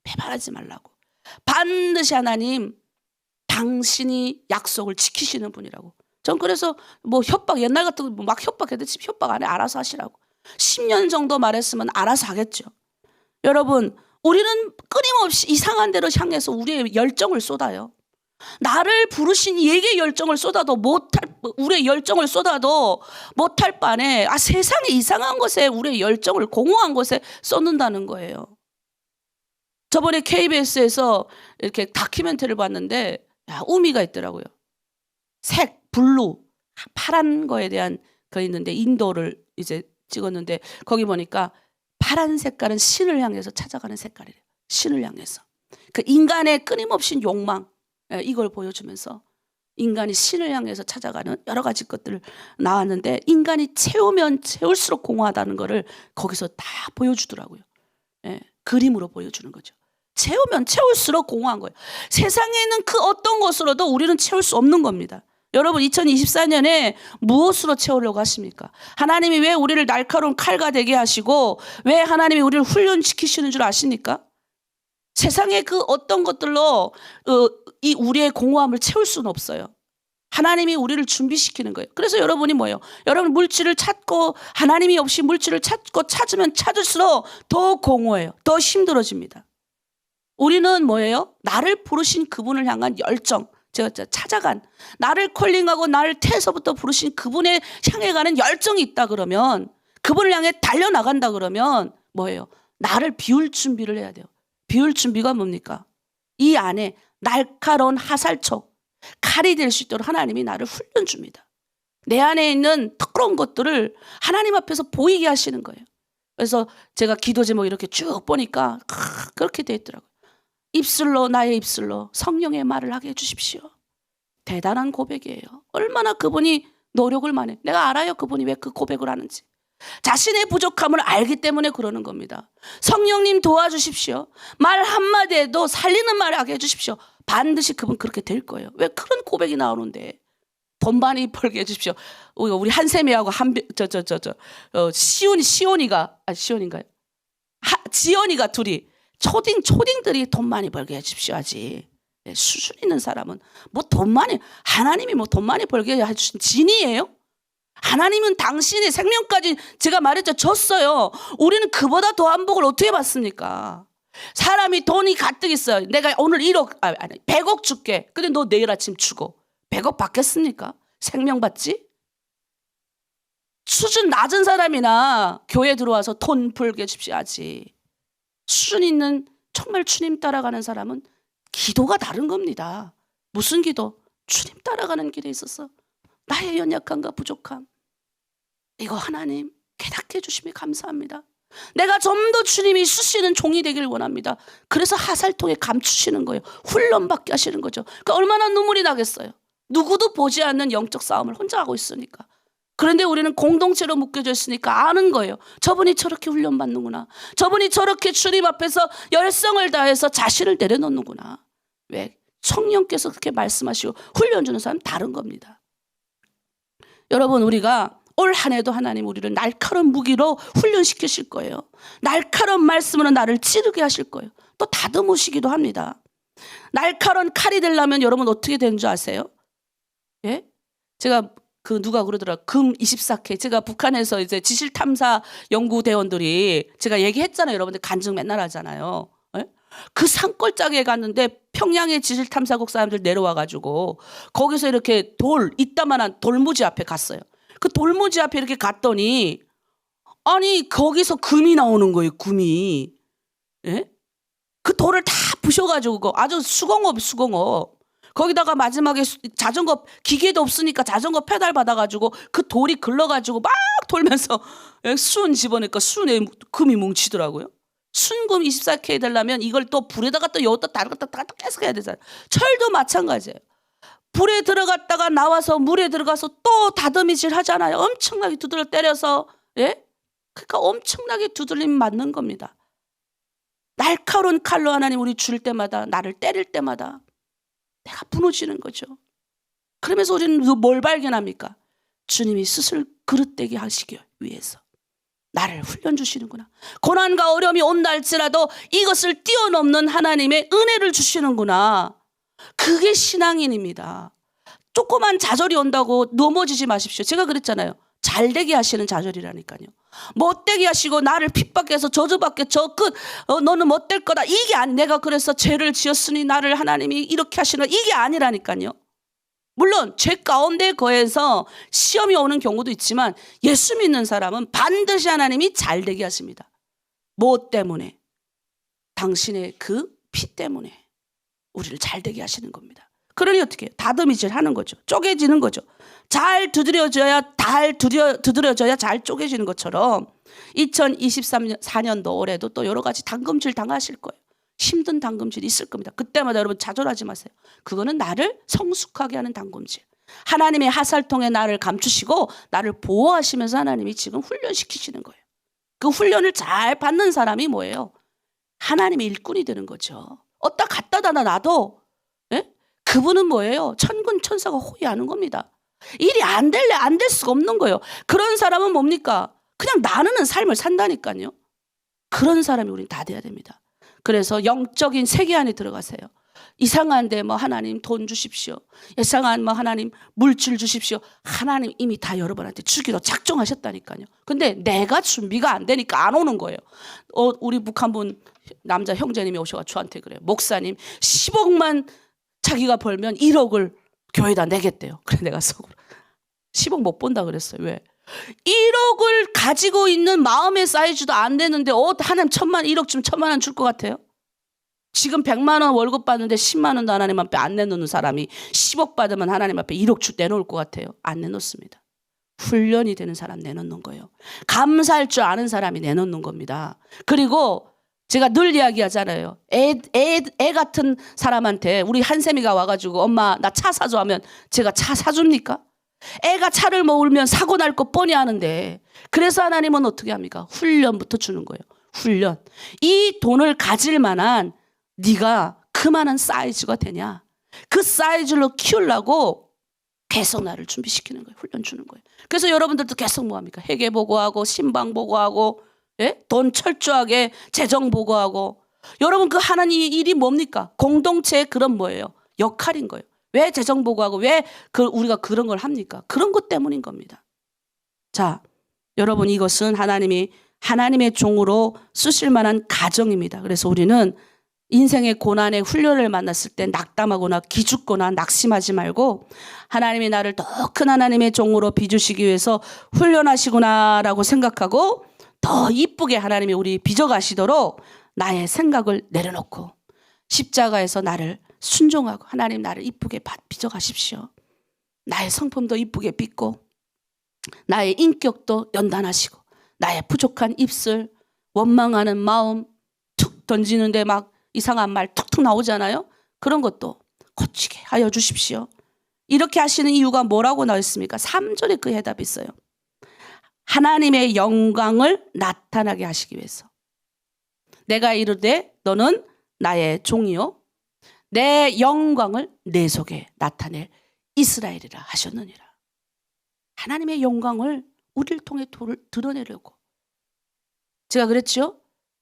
배반하지 말라고. 반드시 하나님 당신이 약속을 지키시는 분이라고. 전 그래서 뭐 협박, 옛날 같은 거 막 협박해도 협박 안 해. 알아서 하시라고. 10년 정도 말했으면 알아서 하겠죠. 여러분, 우리는 끊임없이 이상한 데로 향해서 우리의 열정을 쏟아요. 나를 부르신 이에게 열정을 쏟아도 우리의 열정을 쏟아도 못할 바에 세상에 이상한 것에 우리의 열정을 공허한 곳에 쏟는다는 거예요. 저번에 KBS에서 이렇게 다큐멘터리를 봤는데 우미가 있더라고요. 색, 블루, 파란 거에 대한 거 있는데 인도를 이제 찍었는데 거기 보니까 파란 색깔은 신을 향해서 찾아가는 색깔이래요. 신을 향해서. 그 인간의 끊임없이 욕망, 이걸 보여주면서 인간이 신을 향해서 찾아가는 여러 가지 것들을 나왔는데, 인간이 채우면 채울수록 공허하다는 거를 거기서 다 보여주더라고요. 그림으로 보여주는 거죠. 채우면 채울수록 공허한 거예요. 세상에 있는 그 어떤 것으로도 우리는 채울 수 없는 겁니다. 여러분, 2024년에 무엇으로 채우려고 하십니까? 하나님이 왜 우리를 날카로운 칼과 되게 하시고 왜 하나님이 우리를 훈련시키시는 줄 아십니까? 세상의 그 어떤 것들로 이 우리의 공허함을 채울 수는 없어요. 하나님이 우리를 준비시키는 거예요. 그래서 여러분이 뭐예요? 여러분 물질을 찾고 하나님이 없이 물질을 찾고 찾으면 찾을수록 더 공허해요. 더 힘들어집니다. 우리는 뭐예요? 나를 부르신 그분을 향한 열정, 제가 찾아간, 나를 콜링하고 나를 태에서부터 부르신 그분에 향해 가는 열정이 있다 그러면, 그분을 향해 달려나간다 그러면 뭐예요? 나를 비울 준비를 해야 돼요. 비울 준비가 뭡니까? 이 안에 날카로운 화살촉, 칼이 될 수 있도록 하나님이 나를 훈련 줍니다. 내 안에 있는 더러운 것들을 하나님 앞에서 보이게 하시는 거예요. 그래서 제가 기도 제목 이렇게 쭉 보니까 그렇게 돼 있더라고요. 입술로, 나의 입술로 성령의 말을 하게 해주십시오. 대단한 고백이에요. 얼마나 그분이 노력을 많이 해. 내가 알아요, 그분이 왜 그 고백을 하는지. 자신의 부족함을 알기 때문에 그러는 겁니다. 성령님 도와주십시오. 말 한마디에도 살리는 말을 하게 해주십시오. 반드시 그분 그렇게 될 거예요. 왜 그런 고백이 나오는데 돈 많이 벌게 해주십시오. 우리 한세미하고 지연이가 둘이 초딩들이 돈 많이 벌게 해주십시오 하지. 수준 있는 사람은 뭐 돈 많이, 하나님이 뭐 돈 많이 벌게 해주신 진이에요? 하나님은 당신의 생명까지, 제가 말했죠, 줬어요. 우리는 그보다 더한 복을 어떻게 받습니까? 사람이 돈이 가득 있어요. 내가 오늘 100억 줄게. 근데 너 내일 아침 주고 100억 받겠습니까? 생명 받지? 수준 낮은 사람이나 교회 들어와서 돈 벌게 해주십시오 하지. 수준 있는 정말 주님 따라가는 사람은 기도가 다른 겁니다. 무슨 기도? 주님 따라가는 길에 있어서 나의 연약함과 부족함, 이거 하나님 깨닫게 해주시면 감사합니다. 내가 좀 더 주님이 쓰시는 종이 되길 원합니다. 그래서 화살통에 감추시는 거예요. 훈련받게 하시는 거죠. 그러니까 얼마나 눈물이 나겠어요. 누구도 보지 않는 영적 싸움을 혼자 하고 있으니까. 그런데 우리는 공동체로 묶여져 있으니까 아는 거예요. 저분이 저렇게 훈련받는구나. 저분이 저렇게 주님 앞에서 열성을 다해서 자신을 내려놓는구나. 왜? 성령께서 그렇게 말씀하시고 훈련 주는 사람은 다른 겁니다. 여러분 우리가 올 한 해도 하나님 우리를 날카로운 무기로 훈련시키실 거예요. 날카로운 말씀으로 나를 찌르게 하실 거예요. 또 다듬으시기도 합니다. 날카로운 칼이 되려면 여러분 어떻게 되는 줄 아세요? 예? 제가 누가 그러더라. 금 24K. 제가 북한에서 이제 지실탐사 연구대원들이 제가 얘기했잖아요. 여러분들 간증 맨날 하잖아요. 예? 그 산골짜기에 갔는데 평양의 지실탐사국 사람들 내려와가지고 거기서 이렇게 이따만한 돌무지 앞에 갔어요. 그 돌무지 앞에 이렇게 갔더니 아니 거기서 금이 나오는 거예요. 금이. 예? 그 돌을 다 부셔가지고 아주 수공업. 거기다가 마지막에 자전거 기계도 없으니까 자전거 페달 받아가지고 그 돌이 글러가지고 막 돌면서 순 집어넣으니까 순에 금이 뭉치더라고요. 순금 24K 되려면 이걸 또 불에다가 또 여기다 다르다 계속 해야 되잖아요. 철도 마찬가지예요. 불에 들어갔다가 나와서 물에 들어가서 또 다듬이질 하잖아요. 엄청나게 두들겨 때려서. 예? 그러니까 엄청나게 두들림 맞는 겁니다. 날카로운 칼로 하나님 우리 줄 때마다 나를 때릴 때마다 내가 무너지는 거죠. 그러면서 우리는 뭘 발견합니까? 주님이 스스로 그릇되게 하시기 위해서 나를 훈련 주시는구나. 고난과 어려움이 온다 할지라도 이것을 뛰어넘는 하나님의 은혜를 주시는구나. 그게 신앙인입니다. 조그만 좌절이 온다고 넘어지지 마십시오. 제가 그랬잖아요. 잘되게 하시는 좌절이라니까요. 못되게 하시고 나를 핍박해서 저주받게 저 끝 너는 못될 거다. 이게 아니. 내가 그래서 죄를 지었으니 나를 하나님이 이렇게 하시는 이게 아니라니까요. 물론 죄 가운데 거해서 시험이 오는 경우도 있지만 예수 믿는 사람은 반드시 하나님이 잘되게 하십니다. 뭐 때문에? 당신의 그 피 때문에 우리를 잘되게 하시는 겁니다. 그러니 어떻게 해요? 다듬이질 하는 거죠. 쪼개지는 거죠. 잘 두드려져야 잘 쪼개지는 것처럼 2024년도 올해도 또 여러 가지 당금질 당하실 거예요. 힘든 당금질이 있을 겁니다. 그때마다 여러분 좌절하지 마세요. 그거는 나를 성숙하게 하는 당금질. 하나님의 하살통에 나를 감추시고 나를 보호하시면서 하나님이 지금 훈련시키시는 거예요. 그 훈련을 잘 받는 사람이 뭐예요? 하나님의 일꾼이 되는 거죠. 어디다 갖다 놔도 예? 그분은 뭐예요? 천군 천사가 호위하는 겁니다. 일이 안 될 수가 없는 거예요. 그런 사람은 뭡니까? 그냥 나누는 삶을 산다니까요. 그런 사람이 우린 다 돼야 됩니다. 그래서 영적인 세계 안에 들어가세요. 이상한데 뭐 하나님 돈 주십시오. 이상한 뭐 하나님 물질 주십시오. 하나님 이미 다 여러분한테 주기로 작정하셨다니까요. 근데 내가 준비가 안 되니까 안 오는 거예요. 우리 북한분 남자 형제님이 오셔서 저한테 그래요. 목사님 10억만 자기가 벌면 1억을 교회에다 내겠대요. 그래 내가 속으로 10억 못 본다 그랬어요. 왜? 1억을 가지고 있는 마음의 사이즈도 안 되는데 하나님 1억 주면 1,000만 원 줄 것 같아요? 지금 100만 원 월급 받는데 10만 원도 하나님 앞에 안 내놓는 사람이 10억 받으면 하나님 앞에 1억 내놓을 것 같아요? 안 내놓습니다. 훈련이 되는 사람 내놓는 거예요. 감사할 줄 아는 사람이 내놓는 겁니다. 그리고 제가 늘 이야기하잖아요. 애 같은 사람한테 우리 한샘이가 와가지고 엄마 나 차 사줘 하면 제가 차 사줍니까? 애가 차를 몰면 사고 날 거 뻔히 아는데 그래서 하나님은 어떻게 합니까? 훈련부터 주는 거예요. 훈련. 이 돈을 가질 만한 네가 그만한 사이즈가 되냐? 그 사이즈로 키우려고 계속 나를 준비시키는 거예요. 훈련 주는 거예요. 그래서 여러분들도 계속 뭐합니까? 회계 보고하고 신방 보고하고 예? 돈 철저하게 재정 보고하고 여러분 그 하는 일이 뭡니까? 공동체의 그런 뭐예요? 역할인 거예요. 왜 재정 보고하고 왜 우리가 그런 걸 합니까? 그런 것 때문인 겁니다. 자, 여러분 이것은 하나님의 종으로 쓰실 만한 가정입니다. 그래서 우리는 인생의 고난의 훈련을 만났을 때 낙담하거나 기죽거나 낙심하지 말고 하나님이 나를 더 큰 하나님의 종으로 빚으시기 위해서 훈련하시구나라고 생각하고 더 이쁘게 하나님이 우리 빚어가시도록 나의 생각을 내려놓고 십자가에서 나를 순종하고 하나님 나를 이쁘게 빚어가십시오. 나의 성품도 이쁘게 빚고 나의 인격도 연단하시고 나의 부족한 입술 원망하는 마음 툭 던지는데 막 이상한 말 툭툭 나오잖아요. 그런 것도 고치게 하여 주십시오. 이렇게 하시는 이유가 뭐라고 나왔습니까? 3절에 그 해답이 있어요. 하나님의 영광을 나타나게 하시기 위해서. 내가 이르되 너는 나의 종이요 내 영광을 내 속에 나타낼 이스라엘이라 하셨느니라. 하나님의 영광을 우리를 통해 드러내려고. 제가 그랬죠?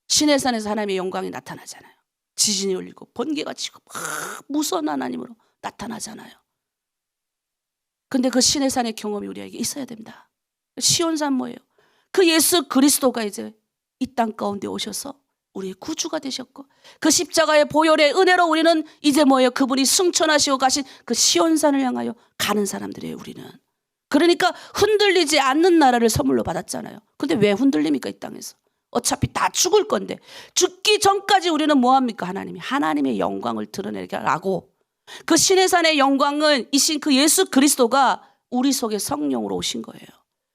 시내산에서 하나님의 영광이 나타나잖아요. 지진이 울리고 번개가 치고 막 무서운 하나님으로 나타나잖아요. 근데 그 시내산의 경험이 우리에게 있어야 됩니다. 시온산 뭐예요? 그 예수 그리스도가 이제 이 땅 가운데 오셔서 우리의 구주가 되셨고, 그 십자가의 보혈의 은혜로 우리는 이제 뭐예요? 그분이 승천하시고 가신 그 시온산을 향하여 가는 사람들이에요, 우리는. 그러니까 흔들리지 않는 나라를 선물로 받았잖아요. 근데 왜 흔들립니까, 이 땅에서? 어차피 다 죽을 건데 죽기 전까지 우리는 뭐합니까? 하나님의 영광을 드러내게 하고, 그 시내산의 영광은 이신 그 예수 그리스도가 우리 속에 성령으로 오신 거예요.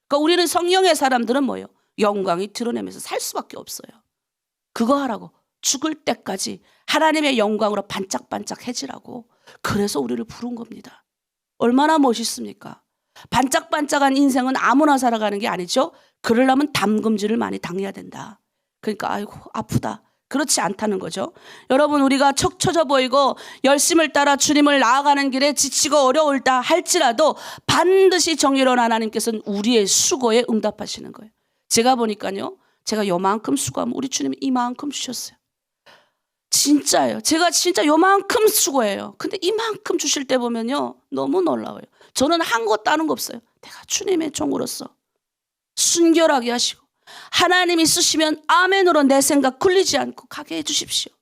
그러니까 우리는 성령의 사람들은 뭐예요? 영광이 드러내면서 살 수밖에 없어요. 그거 하라고. 죽을 때까지 하나님의 영광으로 반짝반짝해지라고. 그래서 우리를 부른 겁니다. 얼마나 멋있습니까? 반짝반짝한 인생은 아무나 살아가는 게 아니죠. 그러려면 담금질을 많이 당해야 된다. 그러니까 아이고 아프다. 그렇지 않다는 거죠. 여러분, 우리가 척 처져 보이고 열심을 따라 주님을 나아가는 길에 지치고 어려울다 할지라도 반드시 정의로운 하나님께서는 우리의 수고에 응답하시는 거예요. 제가 보니까요, 제가 요만큼 수고하면 우리 주님이 이만큼 주셨어요. 진짜예요. 제가 진짜 요만큼 수고해요. 근데 이만큼 주실 때 보면요, 너무 놀라워요. 저는 한 것도 아는 거 없어요. 내가 주님의 종으로서 순결하게 하시고, 하나님이 쓰시면 아멘으로 내 생각 굴리지 않고 가게 해주십시오.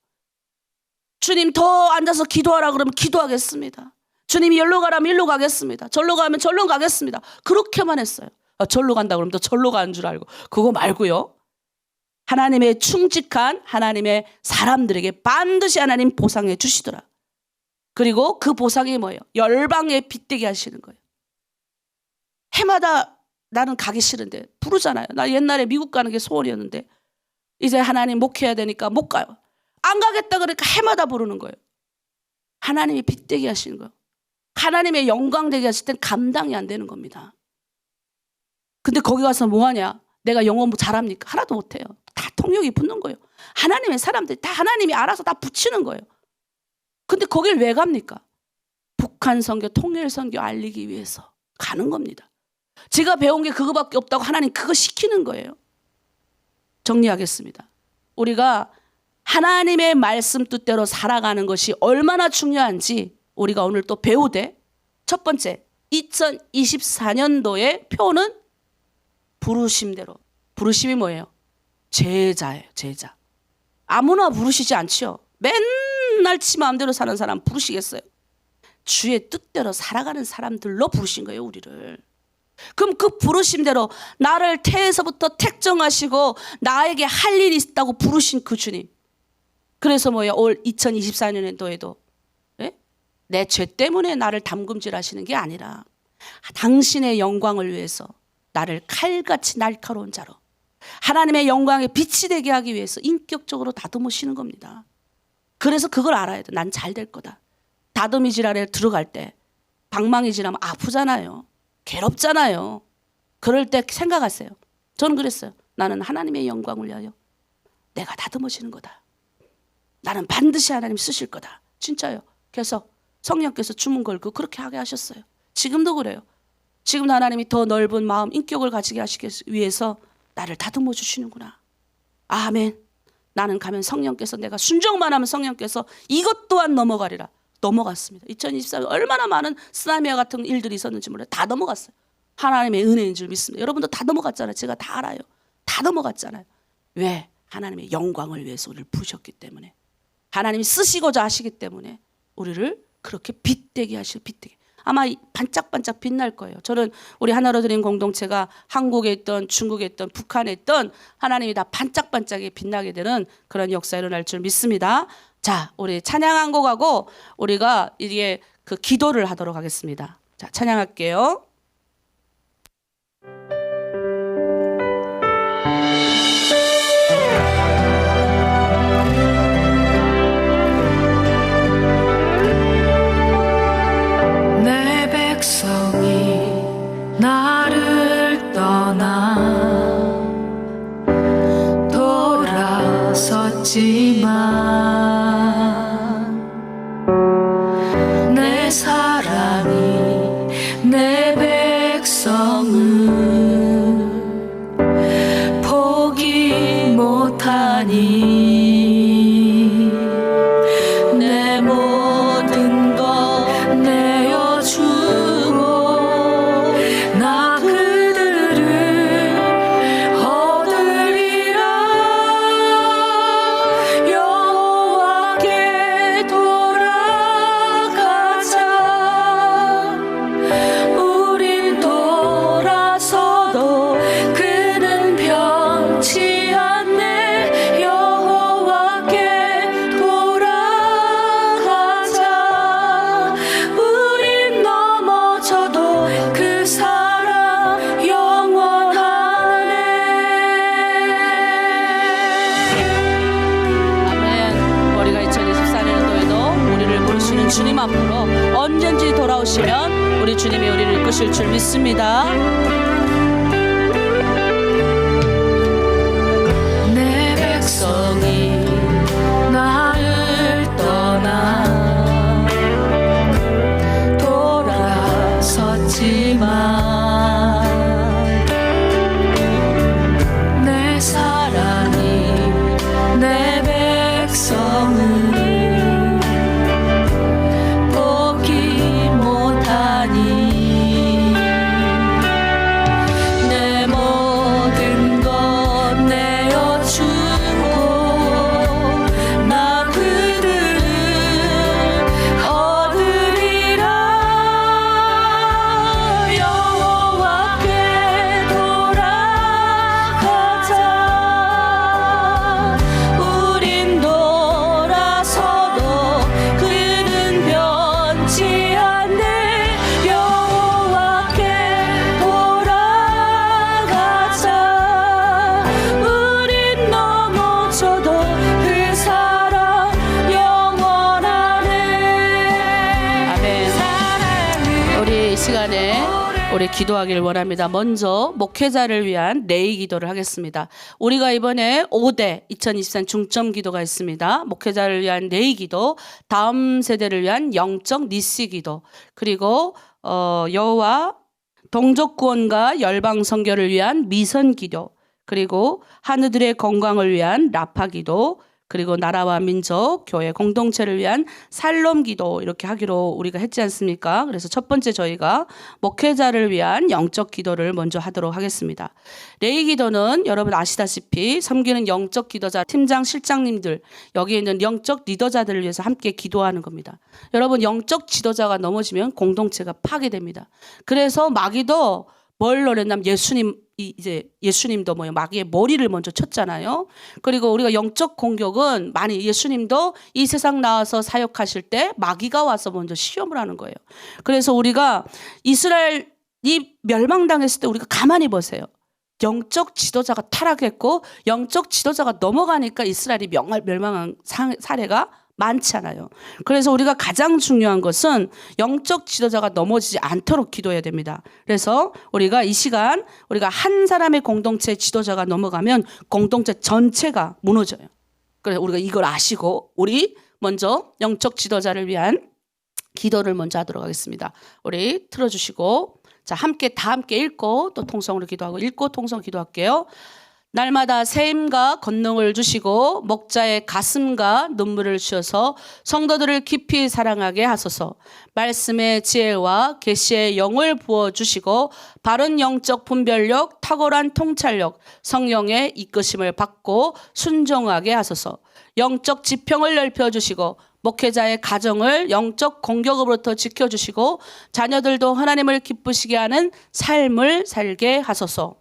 주님 더 앉아서 기도하라 그러면 기도하겠습니다. 주님이 여기로 가라면 여기로 가겠습니다. 절로 가면 절로 가겠습니다. 그렇게만 했어요. 절로 간다 그러면 또 절로 가는 줄 알고. 그거 말고요, 하나님의 충직한 하나님의 사람들에게 반드시 하나님 보상해 주시더라. 그리고 그 보상이 뭐예요? 열방에 빗대게 하시는 거예요. 해마다 나는 가기 싫은데 부르잖아요. 나 옛날에 미국 가는 게 소원이었는데 이제 하나님 목회해야 되니까 못 가요. 안 가겠다 그러니까 해마다 부르는 거예요. 하나님이 빗대게 하시는 거예요. 하나님의 영광 되게 하실 땐 감당이 안 되는 겁니다. 근데 거기 가서 뭐 하냐? 내가 영어 뭐 잘합니까? 하나도 못해요. 다 통역이 붙는 거예요. 하나님의 사람들이 다 하나님이 알아서 다 붙이는 거예요. 근데 거길 왜 갑니까? 북한 선교, 통일 선교 알리기 위해서 가는 겁니다. 제가 배운 게 그거밖에 없다고 하나님 그거 시키는 거예요. 정리하겠습니다. 우리가 하나님의 말씀 뜻대로 살아가는 것이 얼마나 중요한지 우리가 오늘 또 배우되, 첫 번째 2024년도의 표는 부르심대로. 부르심이 뭐예요? 제자예요. 제자. 아무나 부르시지 않죠. 맨날 지 마음대로 사는 사람 부르시겠어요? 주의 뜻대로 살아가는 사람들로 부르신 거예요, 우리를. 그럼 그 부르심대로 나를 태에서부터 택정하시고 나에게 할 일이 있다고 부르신 그 주님. 그래서 뭐예요? 올 2024년도에도 내 죄 때문에 나를 담금질하시는 게 아니라 당신의 영광을 위해서 나를 칼같이 날카로운 자로 하나님의 영광에 빛이 되게 하기 위해서 인격적으로 다듬으시는 겁니다. 그래서 그걸 알아야 돼. 난 잘 될 거다. 다듬이질 아래 들어갈 때 방망이질하면 아프잖아요. 괴롭잖아요. 그럴 때 생각하세요. 저는 그랬어요. 나는 하나님의 영광을 위하여 내가 다듬어지는 거다. 나는 반드시 하나님 쓰실 거다. 진짜요. 그래서 성령께서 주문 걸고 그렇게 하게 하셨어요. 지금도 그래요. 지금도 하나님이 더 넓은 마음, 인격을 가지게 하시기 위해서 나를 다듬어 주시는구나. 아멘. 나는 가면 성령께서, 내가 순종만 하면 성령께서 이것 또한 넘어가리라. 넘어갔습니다. 2024년 얼마나 많은 쓰나미와 같은 일들이 있었는지 몰라요. 다 넘어갔어요. 하나님의 은혜인 줄 믿습니다. 여러분도 다 넘어갔잖아요. 제가 다 알아요. 다 넘어갔잖아요. 왜? 하나님의 영광을 위해서 우리를 부르셨기 때문에, 하나님이 쓰시고자 하시기 때문에 우리를 그렇게 빛되게 하실, 빛되게. 아마 반짝반짝 빛날 거예요. 저는 우리 하나로 드린 공동체가 한국에 있던 중국에 있던 북한에 있던 하나님이 다 반짝반짝하게 빛나게 되는 그런 역사 일어날 줄 믿습니다. 자, 우리 찬양 한 곡하고 우리가 이게 그 기도를 하도록 하겠습니다. 자, 찬양할게요. 내 백성이 나를 떠나 돌아섰지만 내 사랑이 내 못하니 내 모든 것 내어주고 나 그들을 얻으리라. 여호와께 돌아가자. 우린 돌아서도 그는 변치 않네. 여호와께 돌아가자. 우린 넘어져도 그 사랑 영원하네. 아멘. 우리가 2024년도에도 우리를 부르시는 주님 앞으로 언제든지 돌아오시면 우리 주님이 우리를 이끄실 줄 믿습니다. 내 백성이 나를 떠나 돌아섰지만 내 사랑이 내 백성을 포기 못하니 내 모든 것 내어주고 나 그들을 얻으리라. 여호와께 돌아가자. 우린 돌아서도 그는 변치 않네. 여호와께 돌아가자. 우린 넘어져도 그 사랑 영원하네. 아멘. 우리 이 시간에 우리 기도하기를 원합니다. 먼저 목회자를 위한 레이 기도를 하겠습니다. 우리가 이번에 5대 2023 중점 기도가 있습니다. 목회자를 위한 레이 기도, 다음 세대를 위한 영적 니시 기도, 그리고 여호와 동족 구원과 열방 선교를 위한 미선 기도, 그리고 하느들의 건강을 위한 라파 기도, 그리고 나라와 민족, 교회 공동체를 위한 살롬 기도, 이렇게 하기로 우리가 했지 않습니까? 그래서 첫 번째 저희가 목회자를 위한 영적 기도를 먼저 하도록 하겠습니다. 레이 기도는 여러분 아시다시피 섬기는 영적 기도자, 팀장, 실장님들, 여기에 있는 영적 리더자들을 위해서 함께 기도하는 겁니다. 여러분 영적 지도자가 넘어지면 공동체가 파괴됩니다. 그래서 마귀도 뭘 노렸냐면 예수님도 마귀의 머리를 먼저 쳤잖아요. 그리고 우리가 영적 공격은 많이 예수님도 이 세상 나와서 사역하실 때 마귀가 와서 먼저 시험을 하는 거예요. 그래서 우리가 이스라엘이 멸망당했을 때 우리가 가만히 보세요. 영적 지도자가 타락했고 영적 지도자가 넘어가니까 이스라엘이 멸망한 사례가 많잖아요. 그래서 우리가 가장 중요한 것은 영적 지도자가 넘어지지 않도록 기도해야 됩니다. 그래서 우리가 이 시간 우리가 한 사람의 공동체 지도자가 넘어가면 공동체 전체가 무너져요. 그래서 우리가 이걸 아시고 우리 먼저 영적 지도자를 위한 기도를 먼저 하도록 하겠습니다. 우리 틀어주시고 자 함께 읽고 또 통성으로 기도하고 읽고 통성 기도할게요. 날마다 새 힘과 권능을 주시고 목자의 가슴과 눈물을 주셔서 성도들을 깊이 사랑하게 하소서. 말씀의 지혜와 계시의 영을 부어주시고 바른 영적 분별력, 탁월한 통찰력, 성령의 이끄심을 받고 순종하게 하소서. 영적 지평을 넓혀주시고 목회자의 가정을 영적 공격으로부터 지켜주시고 자녀들도 하나님을 기쁘시게 하는 삶을 살게 하소서.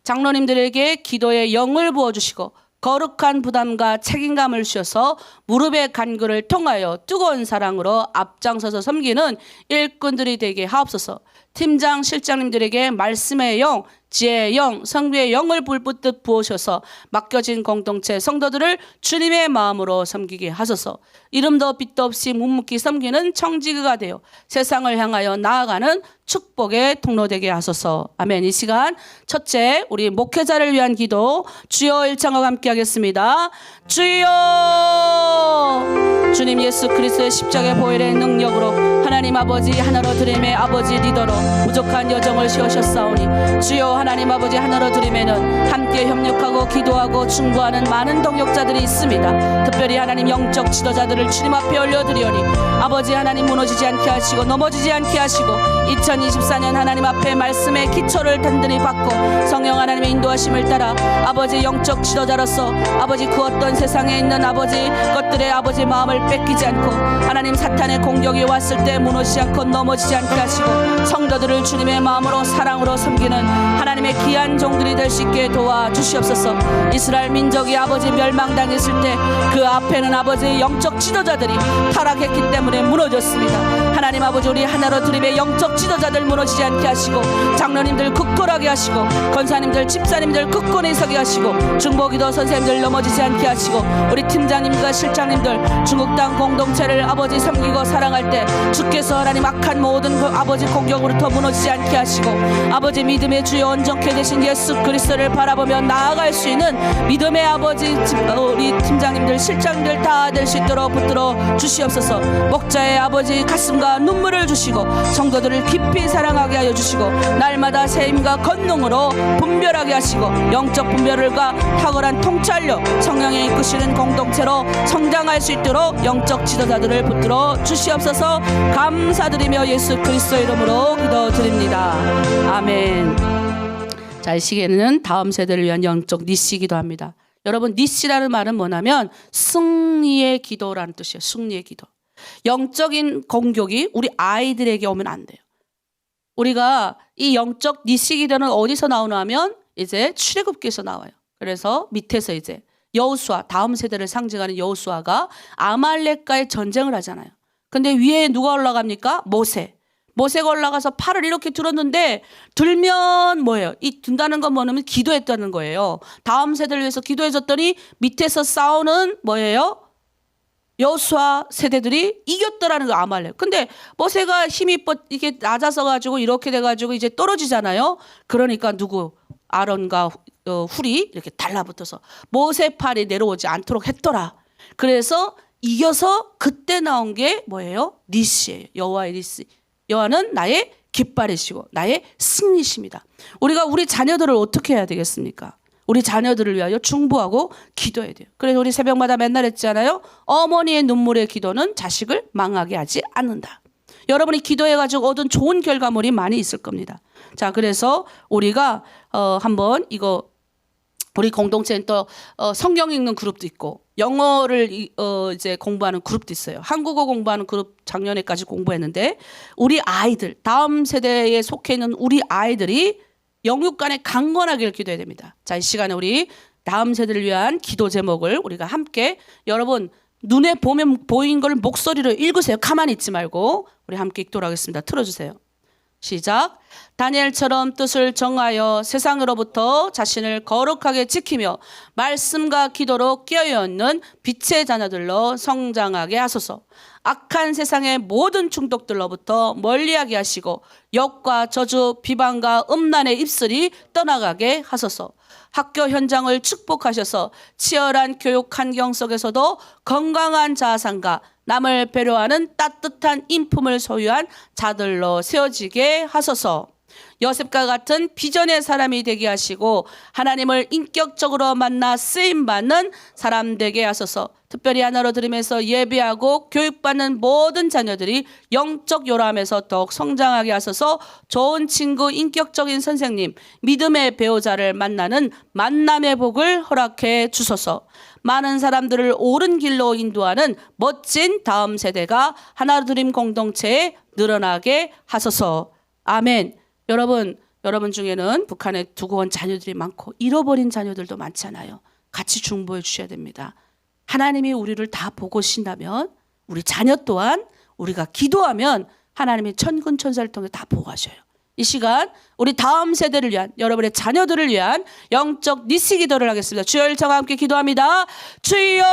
장로님들에게 기도의 영을 부어주시고 거룩한 부담과 책임감을 주셔서 무릎의 간구를 통하여 뜨거운 사랑으로 앞장서서 섬기는 일꾼들이 되게 하옵소서. 팀장, 실장님들에게 말씀의 영, 지혜의 영, 성부의 영을 불붙듯 부으셔서 맡겨진 공동체 성도들을 주님의 마음으로 섬기게 하소서. 이름도 빛도 없이 묵묵히 섬기는 청지기가 되어 세상을 향하여 나아가는 축복의 통로 되게 하소서. 아멘. 이 시간 첫째 우리 목회자를 위한 기도 주여 일창과 함께 하겠습니다. 주여 주님 예수 그리스도의 십자가의 보혈의 능력으로 하나님 하나님 아버지 하나로 드림의 아버지 리더로 부족한 여정을 세우셨사오니 주여 하나님 아버지 하나로 드림에는 함께 협력하고 기도하고 충고하는 많은 동역자들이 있습니다. 특별히 하나님 영적 지도자들을 주님 앞에 올려드리오니 아버지 하나님 무너지지 않게 하시고 넘어지지 않게 하시고 2024년 하나님 앞에 말씀의 기초를 든든히 받고 성령 하나님의 인도하심을 따라 아버지 영적 지도자로서 아버지 그 어떤 세상에 있는 아버지 것들의 아버지 마음을 뺏기지 않고 하나님 사탄의 공격이 왔을 때 무너지지 않고 넘어지지 않게 하시고 성도들을 주님의 마음으로 사랑으로 섬기는 하나님의 귀한 종들이 될 수 있게 도와주시옵소서. 이스라엘 민족이 아버지 멸망당했을 때 그 앞에는 아버지 영적 지도자들이 타락했기 때문에 무너졌습니다. 하나님 아버지 우리 하나로 드림의 영적 지도자들 무너지지 않게 하시고 장로님들 굳건하게 하시고 권사님들 집사님들 굳건히 서게 하시고 중보기도 선생님들 넘어지지 않게 하시고 우리 팀장님과 실장님들 중국 땅 공동체를 아버지 섬기고 사랑할 때 주께서 하나님 악한 모든 그 아버지 공격으로부터 무너지지 않게 하시고 아버지 믿음의 주여 온전케 되신 예수 그리스도를 바라보며 나아갈 수 있는 믿음의 아버지 우리 팀장님들 실장님들 다 될 수 있도록 붙들어 주시옵소서. 목자의 아버지 가슴과 눈물을 주시고 성도들을 깊이 사랑하게 하여 주시고 날마다 세임과 권능으로 분별하게 하시고 영적 분별과 탁월한 통찰력 성령에 이끄시는 공동체로 성장할 수 있도록 영적 지도자들을 붙들어 주시옵소서. 감사드리며 예수 그리스도 이름으로 기도드립니다. 아멘. 자, 이 시기에는 다음 세대를 위한 영적 니시기도 합니다. 여러분 니시라는 말은 뭐냐면 승리의 기도라는 뜻이에요. 승리의 기도. 영적인 공격이 우리 아이들에게 오면 안 돼요. 우리가 이 영적 니시 기도는 어디서 나오나 하면 이제 출애굽기에서 나와요. 그래서 밑에서 이제 여호수아 다음 세대를 상징하는 여호수아가 아말렉과의 전쟁을 하잖아요. 근데 위에 누가 올라갑니까? 모세가 올라가서 팔을 이렇게 들었는데 들면 뭐예요? 이 든다는 건 뭐냐면 기도했다는 거예요. 다음 세대를 위해서 기도해줬더니 밑에서 싸우는 뭐예요? 여호수아 세대들이 이겼더라는 거 아말렉. 근데 모세가 힘이 이게 낮아서 가지고 이렇게 돼 가지고 이제 떨어지잖아요. 그러니까 누구 아론과 훌이 이렇게 달라붙어서 모세 팔이 내려오지 않도록 했더라. 그래서 이겨서 그때 나온 게 뭐예요? 니시예요. 여호와의 니시. 여호와는 나의 깃발이시고 나의 승리십니다. 우리가 우리 자녀들을 어떻게 해야 되겠습니까? 우리 자녀들을 위하여 중보하고 기도해야 돼요. 그래서 우리 새벽마다 맨날 했잖아요. 어머니의 눈물의 기도는 자식을 망하게 하지 않는다. 여러분이 기도해가지고 얻은 좋은 결과물이 많이 있을 겁니다. 자, 그래서 우리가 한번 이거 우리 공동체는 또 성경 읽는 그룹도 있고 영어를 이제 공부하는 그룹도 있어요. 한국어 공부하는 그룹 작년에까지 공부했는데 우리 아이들 다음 세대에 속해 있는 우리 아이들이 영육 간에 강건하기를 기도해야 됩니다. 자, 이 시간에 우리 다음 세대를 위한 기도 제목을 우리가 함께 여러분 눈에 보면 보이는 걸 목소리로 읽으세요. 가만히 있지 말고 우리 함께 읽도록 하겠습니다. 틀어주세요. 시작. 다니엘처럼 뜻을 정하여 세상으로부터 자신을 거룩하게 지키며 말씀과 기도로 깨어있는 빛의 자녀들로 성장하게 하소서. 악한 세상의 모든 중독들로부터 멀리하게 하시고 역과 저주, 비방과 음란의 입술이 떠나가게 하소서. 학교 현장을 축복하셔서 치열한 교육 환경 속에서도 건강한 자아상과 남을 배려하는 따뜻한 인품을 소유한 자들로 세워지게 하소서. 요셉과 같은 비전의 사람이 되게 하시고 하나님을 인격적으로 만나 쓰임받는 사람 되게 하소서. 특별히 하나로 드리면서 예배하고 교육받는 모든 자녀들이 영적 요람에서 더욱 성장하게 하소서. 좋은 친구, 인격적인 선생님, 믿음의 배우자를 만나는 만남의 복을 허락해 주소서. 많은 사람들을 옳은 길로 인도하는 멋진 다음 세대가 하나로 드림 공동체에 늘어나게 하소서. 아멘. 여러분 중에는 북한에 두고 온 자녀들이 많고 잃어버린 자녀들도 많잖아요. 같이 중보해 주셔야 됩니다. 하나님이 우리를 다 보고 계신다면 우리 자녀 또한 우리가 기도하면 하나님이 천군 천사를 통해 다 보고 가셔요. 이 시간 우리 다음 세대를 위한 여러분의 자녀들을 위한 영적 니시 기도를 하겠습니다. 주여 일창과 함께 기도합니다. 주여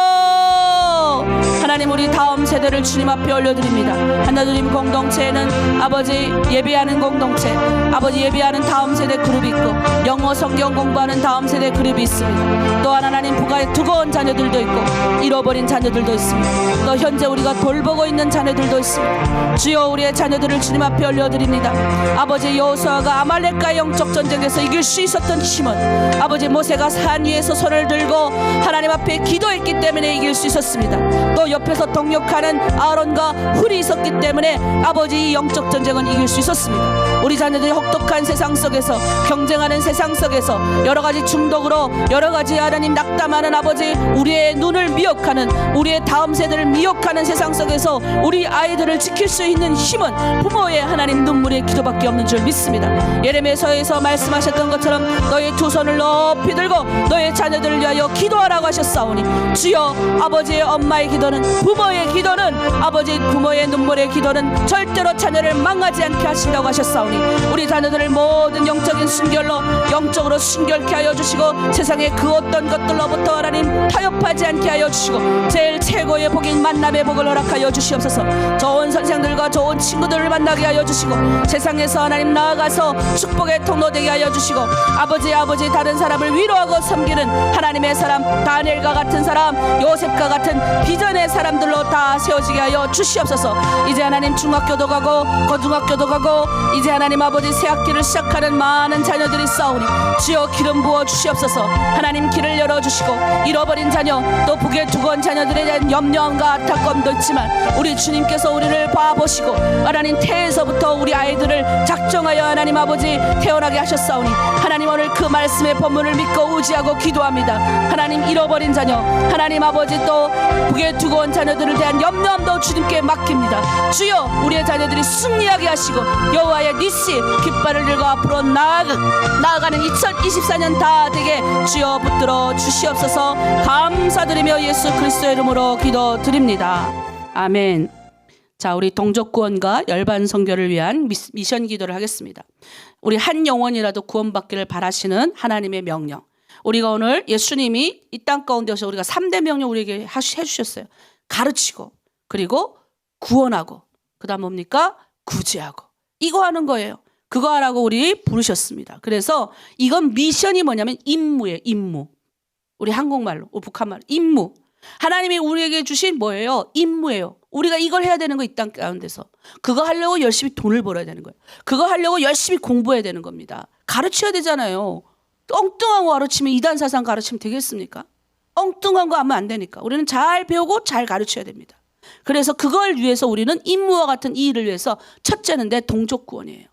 하나님 우리 다음 세대를 주님 앞에 올려드립니다. 하나님 공동체에는 아버지 예배하는 공동체, 아버지 예배하는 다음 세대 그룹이 있고 영어 성경 공부하는 다음 세대 그룹이 있습니다. 또한 하나님 부가에 두고 온 자녀들도 있고 잃어버린 자녀들도 있습니다. 또 현재 우리가 돌보고 있는 자녀들도 있습니다. 주여 우리의 자녀들을 주님 앞에 올려드립니다. 아버지 여호수아가 아말렉과의 영적 전쟁에서 이길 수 있었던 힘은 아버지 모세가 산 위에서 손을 들고 하나님 앞에 기도했기 때문에 이길 수 있었습니다. 또 옆에서 동역하는 아론과 훌이 있었기 때문에 아버지 이 영적 전쟁은 이길 수 있었습니다. 우리 자녀들이 혹독한 세상 속에서 경쟁하는 세상 속에서 여러 가지 중독으로 여러 가지 하나님 낙담하는 아버지 우리의 눈을 미혹하는 우리의 다음 세대를 미혹하는 세상 속에서 우리 아이들을 지킬 수 있는 힘은 부모의 하나님 눈물의 기도밖에 없는 줄 믿습니다. 예레미야서에서 말씀하셨던 것처럼 너의 두 손을 높이 들고 너의 자녀들을 위하여 기도하라고 하셨사오니 주여 아버지의 엄마의 기도는 부모의 기도는 아버지 부모의 눈물의 기도는 절대로 자녀를 망하지 않게 하신다고 하셨사오니 우리 자녀들을 모든 영적인 순결로 영적으로 순결케 하여 주시고 세상의 그 어떤 것들로부터 하나님 타협하지 않게 하여 주시고 제일 최고의 복인 만남의 복을 허락하여 주시옵소서. 좋은 선생들과 좋은 친구들을 만나게 하여 주시고 세상에서 하나님 나아가서 축복의 통로 되게 하여 주시고 아버지 다른 사람을 위로하고 섬기는 하나님의 사람 다니엘과 같은 사람 요셉과 같은 비전의 사람들로 다 세워지게 하여 주시옵소서. 이제 하나님 중학교도 가고 고등학교도 가고 이제 하나님 아버지 새 학기를 시작하는 많은 자녀들이 싸우니 주여 기름 부어 주시옵소서. 하나님 길을 열어주시고 잃어버린 자녀 또 북에 두고 온 자녀들에 대한 염려함과 안타까움도 있지만 우리 주님께서 우리를 봐보시고 하나님 태에서부터 우리 아이들을 작정하여 하나님 아버지 태어나게 하셨사오니 하나님 오늘 그 말씀의 본문을 믿고 의지하고 기도합니다. 하나님 잃어버린 자녀 하나님 아버지 또 북에 두고 온 자녀들에 대한 염려함도 주님께 맡깁니다. 주여 우리의 자녀들이 승리하게 하시고 여호와의 니시 깃발을 들고 앞으로 나아가는 2024년 다 되게 주여 붙들어 주시옵소서. 감사드리며 예수 그리스도의 이름으로 기도드립니다. 아멘. 자, 우리 동족구원과 열반 선교를 위한 미션 기도를 하겠습니다. 우리 한 영혼이라도 구원받기를 바라시는 하나님의 명령. 우리가 오늘 예수님이 이 땅 가운데서 우리가 3대 명령 우리에게 해주셨어요. 가르치고 그리고 구원하고 그다음 뭡니까? 구제하고 이거 하는 거예요. 그거 하라고 우리 부르셨습니다. 그래서 이건 미션이 뭐냐면 임무예요. 임무. 우리 한국말로 북한말로 임무. 하나님이 우리에게 주신 뭐예요? 임무예요. 우리가 이걸 해야 되는 거 이 땅 가운데서. 그거 하려고 열심히 돈을 벌어야 되는 거예요. 그거 하려고 열심히 공부해야 되는 겁니다. 가르쳐야 되잖아요. 엉뚱한 거 가르치면 이단사상 가르치면 되겠습니까? 엉뚱한 거 하면 안 되니까. 우리는 잘 배우고 잘 가르쳐야 됩니다. 그래서 그걸 위해서 우리는 임무와 같은 이 일을 위해서 첫째는 내 동족 구원이에요.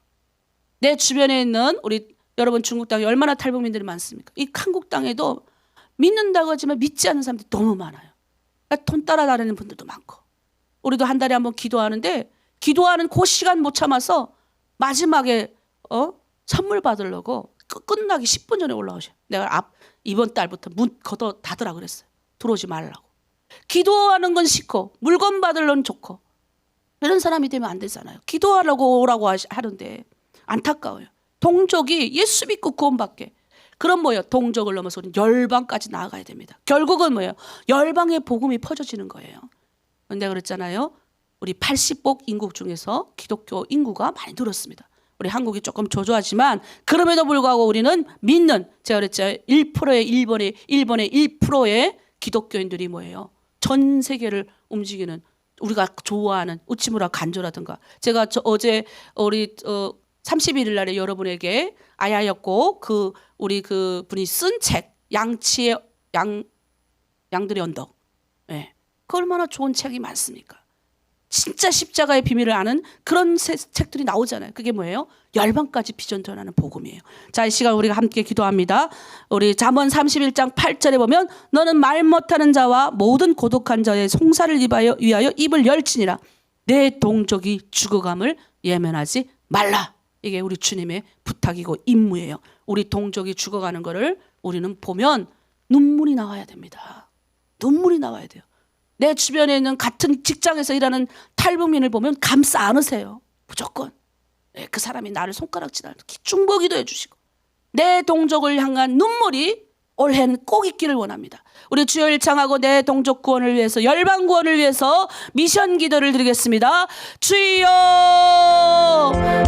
내 주변에 있는 우리 여러분 중국 땅에 얼마나 탈북민들이 많습니까? 이 한국 땅에도 믿는다고 하지만 믿지 않는 사람들이 너무 많아요. 그러니까 돈 따라다니는 분들도 많고 우리도 한 달에 한번 기도하는데 기도하는 그 시간 못 참아서 마지막에 선물 받으려고 끝나기 10분 전에 올라오셔. 내가 이번 달부터 문 걷어 닫으라 그랬어요. 들어오지 말라고. 기도하는 건 싫고 물건 받으려는 좋고 이런 사람이 되면 안 되잖아요. 기도하라고 오라고 하는데 안타까워요. 동족이 예수 믿고 구원받게. 그럼 뭐예요? 동족을 넘어서 우리는 열방까지 나아가야 됩니다. 결국은 뭐예요? 열방의 복음이 퍼져지는 거예요. 근데 그랬잖아요. 우리 80복 인국 중에서 기독교 인구가 많이 늘었습니다. 우리 한국이 조금 저조하지만 그럼에도 불구하고 우리는 믿는 제가 그랬죠. 1%의 일본의 1%의 기독교인들이 뭐예요? 전 세계를 움직이는 우리가 좋아하는 우치무라 간조라든가 제가 어제 우리 31일 날에 여러분에게 아야였고 우리 그 분이 쓴 책 양치의 양들의 언덕. 네. 그 얼마나 좋은 책이 많습니까? 진짜 십자가의 비밀을 아는 그런 책들이 나오잖아요. 그게 뭐예요? 열방까지 비전 전하는 복음이에요. 자, 이 시간 우리가 함께 기도합니다. 우리 잠언 31장 8절에 보면 너는 말 못하는 자와 모든 고독한 자의 송사를 위하여 입을 열지니라. 내 동족이 죽어감을 예면하지 말라. 이게 우리 주님의 부탁이고 임무예요. 우리 동족이 죽어가는 거를 우리는 보면 눈물이 나와야 됩니다. 눈물이 나와야 돼요. 내 주변에 있는 같은 직장에서 일하는 탈북민을 보면 감싸 안으세요. 무조건. 그 사람이 나를 손가락질하는 중보 기도해 주시고 내 동족을 향한 눈물이 올해는 꼭 있기를 원합니다. 우리 주여 일창하고 내 동족 구원을 위해서 열방 구원을 위해서 미션 기도를 드리겠습니다. 주여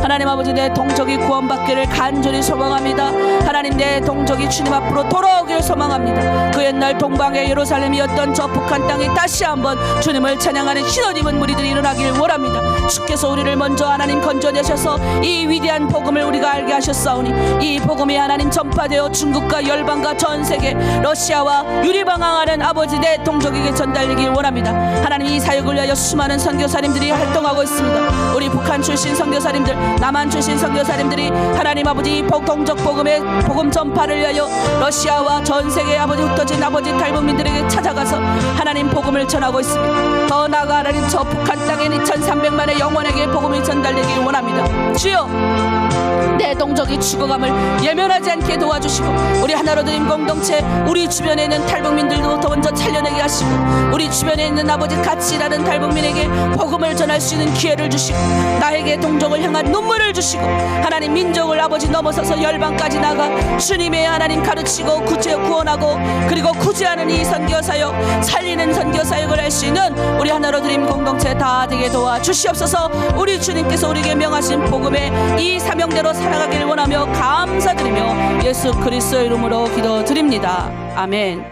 하나님 아버지 내 동족이 구원받기를 간절히 소망합니다. 하나님 내 동족이 주님 앞으로 돌아오기를 소망합니다. 그 옛날 동방의 예루살렘이었던 저 북한 땅에 다시 한번 주님을 찬양하는 흰옷 입은 무리들이 일어나길 원합니다. 주께서 우리를 먼저 하나님 건져내셔서 이 위대한 복음을 우리가 알게 하셨사오니 이 복음이 하나님 전파되어 중국과 열방과 전 세계 러시아와 유리방황하는 아버지 내 동족에게 전달되길 원합니다. 하나님 이 사역을 위하여 수많은 선교사님들이 활동하고 있습니다. 우리 북한 출신 선교사님들, 남한 출신 선교사님들이 하나님 아버지 동족 복음의 복음 전파를 위하여 러시아와 전 세계 아버지 흩어진 아버지 탈북민들에게 찾아가서 하나님 복음을 전하고 있습니다. 더 나아가 하나님 저 북한 땅에 2300만의 영혼에게 복음이 전달되길 원합니다. 주여 내 동족이 죽어감을 예면하지 않게 도와주시고 우리 하나로 드림 공동체 우리 주변에 있는 탈북민들도 더 먼저 살려내게 하시고 우리 주변에 있는 아버지 같이 일하는 탈북민에게 복음을 전할 수 있는 기회를 주시고 나에게 동족을 향한 눈물을 주시고 하나님 민족을 아버지 넘어서서 열방까지 나가 주님의 하나님 가르치고 구원하고 그리고 구제하는 이 선교사역 살리는 선교사역을 할 수 있는 우리 하나로 드림 공동체 다 되게 도와주시옵소서. 우리 주님께서 우리에게 명하신 복음의 이 사명대로 살아가길 원하며 감사드리며 예수 그리스도의 이름으로 기도드립니다. 아멘.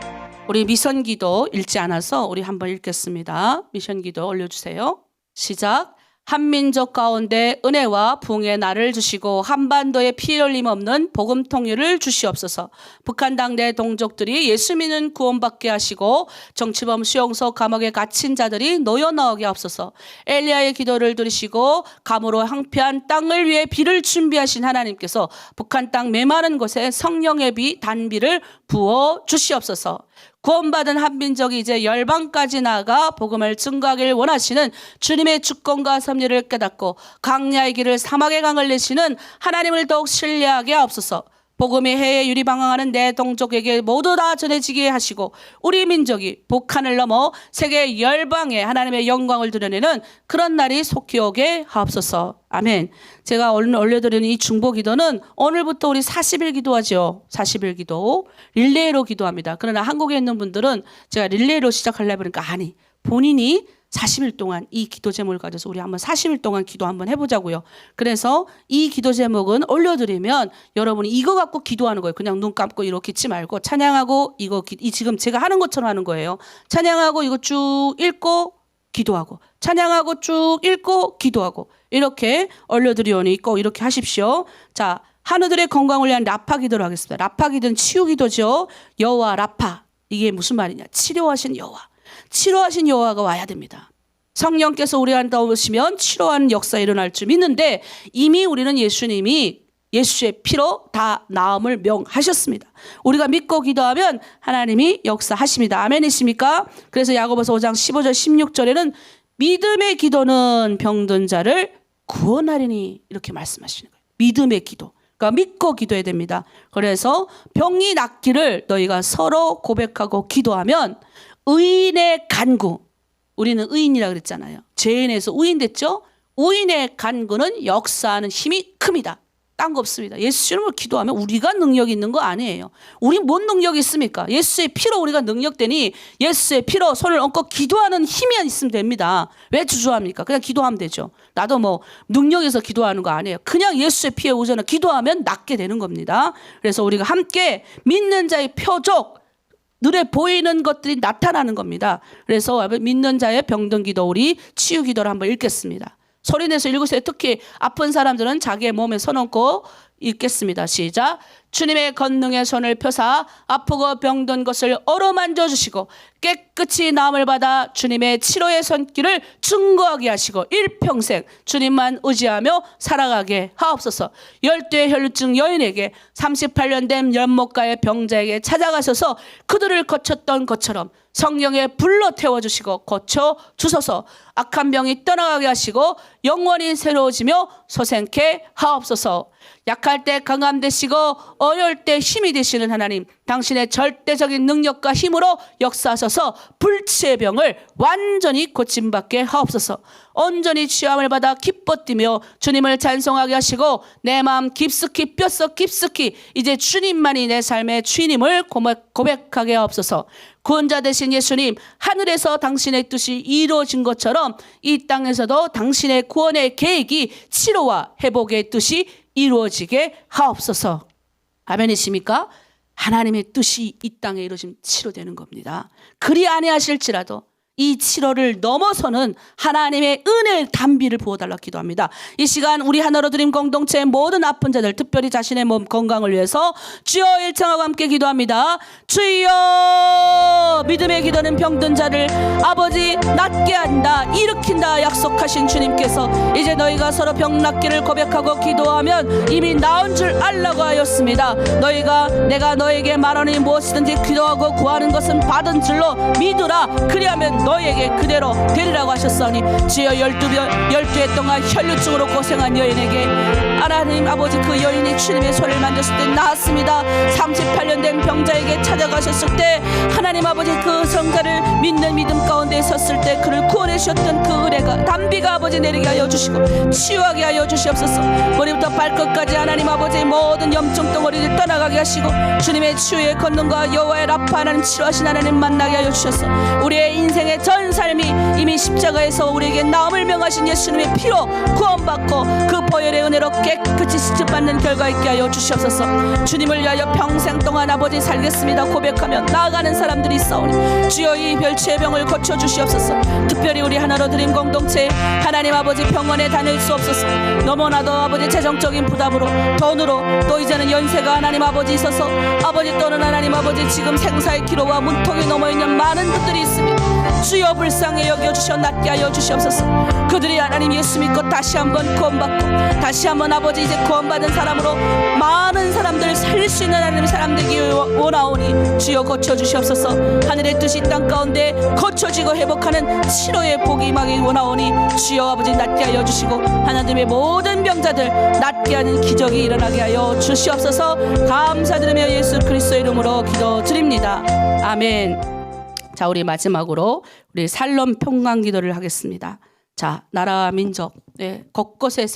우리 미션 기도 읽지 않아서 우리 한번 읽겠습니다. 미션 기도 올려주세요. 시작. 한민족 가운데 은혜와 부흥의 날을 주시고 한반도에 피 흘림 없는 복음 통일을 주시옵소서. 북한 당내 동족들이 예수 믿는 구원받게 하시고 정치범 수용소 감옥에 갇힌 자들이 놓여 나오게 하옵소서. 엘리야의 기도를 들으시고 감으로 황폐한 땅을 위해 비를 준비하신 하나님께서 북한 땅 메마른 곳에 성령의 비 단비를 부어 주시옵소서. 구원받은 한민족이 이제 열방까지 나아가 복음을 증거하길 원하시는 주님의 주권과 섭리를 깨닫고 강야의 길을 사막의 강을 내시는 하나님을 더욱 신뢰하게 하옵소서. 복음의 해에 유리방황하는 내 동족에게 모두 다 전해지게 하시고 우리 민족이 북한을 넘어 세계 열방에 하나님의 영광을 드러내는 그런 날이 속히 오게 하옵소서. 아멘. 제가 오늘 올려드리는 이 중보 기도는 오늘부터 우리 40일 기도하죠. 40일 기도 릴레이로 기도합니다. 그러나 한국에 있는 분들은 제가 릴레이로 시작하려고 하니까 아니 본인이 40일 동안 이 기도 제목을 가져서 우리 한번 40일 동안 기도 한번 해보자고요. 그래서 이 기도 제목은 올려드리면 여러분이 이거 갖고 기도하는 거예요. 그냥 눈 감고 이렇게 있지 말고 찬양하고 이거 이 지금 제가 하는 것처럼 하는 거예요. 찬양하고 이거 쭉 읽고 기도하고 찬양하고 쭉 읽고 기도하고 이렇게 올려드리오니 꼭 이렇게 하십시오. 자, 한우들의 건강을 위한 라파 기도를 하겠습니다. 라파 기도는 치유 기도죠. 여호와 라파. 이게 무슨 말이냐? 치료하신 여호와. 치료하신 여호와가 와야 됩니다. 성령께서 우리한테 오시면 치료하는 역사 일어날 줄 믿는데 이미 우리는 예수님이 예수의 피로 다 나음을 명하셨습니다. 우리가 믿고 기도하면 하나님이 역사하십니다. 아멘이십니까? 그래서 야고보서 5장 15절 16절에는 믿음의 기도는 병든 자를 구원하리니 이렇게 말씀하시는 거예요. 믿음의 기도. 그러니까 믿고 기도해야 됩니다. 그래서 병이 낫기를 너희가 서로 고백하고 기도하면 의인의 간구, 우리는 의인이라고 그랬잖아요. 죄인에서 의인 됐죠? 의인의 간구는 역사하는 힘이 큽니다. 딴 거 없습니다. 예수 이름으로 기도하면 우리가 능력이 있는 거 아니에요. 우리 뭔 능력이 있습니까? 예수의 피로 우리가 능력되니 예수의 피로 손을 얹고 기도하는 힘이 있으면 됩니다. 왜 주저합니까? 그냥 기도하면 되죠. 나도 뭐 능력에서 기도하는 거 아니에요. 그냥 예수의 피에 의존해 기도하면 낫게 되는 겁니다. 그래서 우리가 함께 믿는 자의 표적, 눈에 보이는 것들이 나타나는 겁니다. 그래서 믿는 자의 병든 기도 우리 치유 기도를 한번 읽겠습니다. 소리내서 읽으세요. 특히 아픈 사람들은 자기의 몸에 손 얹고 읽겠습니다. 시작. 주님의 권능의 손을 펴사 아프고 병든 것을 어루만져 주시고 깨끗이 나음을 받아 주님의 치료의 손길을 증거하게 하시고 일평생 주님만 의지하며 살아가게 하옵소서. 열두의 혈루증 여인에게 38년 된 연못가의 병자에게 찾아가셔서 그들을 거쳤던 것처럼 성령의 불로 태워주시고 고쳐주소서. 악한 병이 떠나가게 하시고 영원히 새로워지며 소생케 하옵소서. 약할 때 강함되시고 어려울 때 힘이 되시는 하나님, 당신의 절대적인 능력과 힘으로 역사하셔서 불치의 병을 완전히 고침받게 하옵소서. 온전히 취함을 받아 기뻐 뛰며 주님을 찬송하게 하시고 내 마음 깊숙이 뼛속 깊숙이 이제 주님만이 내 삶의 주님을 고백하게 하옵소서. 구원자 되신 예수님, 하늘에서 당신의 뜻이 이루어진 것처럼 이 땅에서도 당신의 구원의 계획이 치료와 회복의 뜻이 이루어지게 하옵소서. 아멘이십니까? 하나님의 뜻이 이 땅에 이루어지면 치료되는 겁니다. 그리 아니하실지라도 이 치료를 넘어서는 하나님의 은혜의 단비를 부어달라 기도합니다. 이 시간 우리 하나로 드림 공동체의 모든 아픈 자들, 특별히 자신의 몸 건강을 위해서 주여 일창하고 함께 기도합니다. 주여, 믿음의 기도는 병든 자를 아버지 낫게 한다, 일으킨다 약속하신 주님께서 이제 너희가 서로 병 낫기를 고백하고 기도하면 이미 나은 줄 알라고 하였습니다. 너희가 내가 너에게 말하니 무엇이든지 기도하고 구하는 것은 받은 줄로 믿으라. 그리하면 너에게 그대로 되리라고 하셨사오니 주여 12해 동안 혈류증으로 고생한 여인에게 하나님 아버지 그 여인이 주님의 손을 만졌을 때 나았습니다. 38년 된 병자에게 찾아가셨을 때 하나님 아버지 그 성자를 믿는 믿음 가운데 섰을 때 그를 구원해 주셨던 그 은혜가 단비가 아버지 내리게 하여 주시고 치유하게 하여 주시옵소서. 머리부터 발끝까지 하나님 아버지의 모든 염증 덩어리를 떠나가게 하시고 주님의 치유의 권능과 여호와의 라파 하나님 치료하신 하나님 만나게 하여 주셔서 우리의 인생의 전 삶이 이미 십자가에서 우리에게 나음을 명하신 예수님의 피로 구원받고 그 보혈의 은혜로 깨끗이 씻음받는 결과 있게 하여 주시옵소서. 주님을 위하여 평생 동안 아버지 살겠습니다 고백하며 나아가는 사람들이 있사오니 주여 이 별치의 병을 고쳐주시옵소서. 특별히 우리 하나로 드림 공동체 하나님 아버지 병원에 다닐 수 없어서 너무나도 아버지 재정적인 부담으로 돈으로 또 이제는 연세가 하나님 아버지 있어서 아버지 또는 하나님 아버지 지금 생사의 기로와 문턱이 넘어있는 많은 분들이 있습니다. 주여 불쌍히 여겨주셔 낫게 하여 주시옵소서. 그들이 하나님 예수 믿고 다시 한번 구원받고 다시 한번 아버지 이제 구원받은 사람으로 많은 사람들을 살릴 수 있는 하나님 사람 되기 원하오니 주여 고쳐주시옵소서. 하늘의 뜻이 땅 가운데 고쳐지고 회복하는 치료의 복이 임하기 원하오니 주여 아버지 낫게 하여 주시고 하나님의 모든 병자들 낫게 하는 기적이 일어나게 하여 주시옵소서. 감사드리며 예수 그리스도의 이름으로 기도드립니다. 아멘. 자, 우리 마지막으로 우리 살롬 평강 기도를 하겠습니다. 자, 나라와 민족, 곳곳에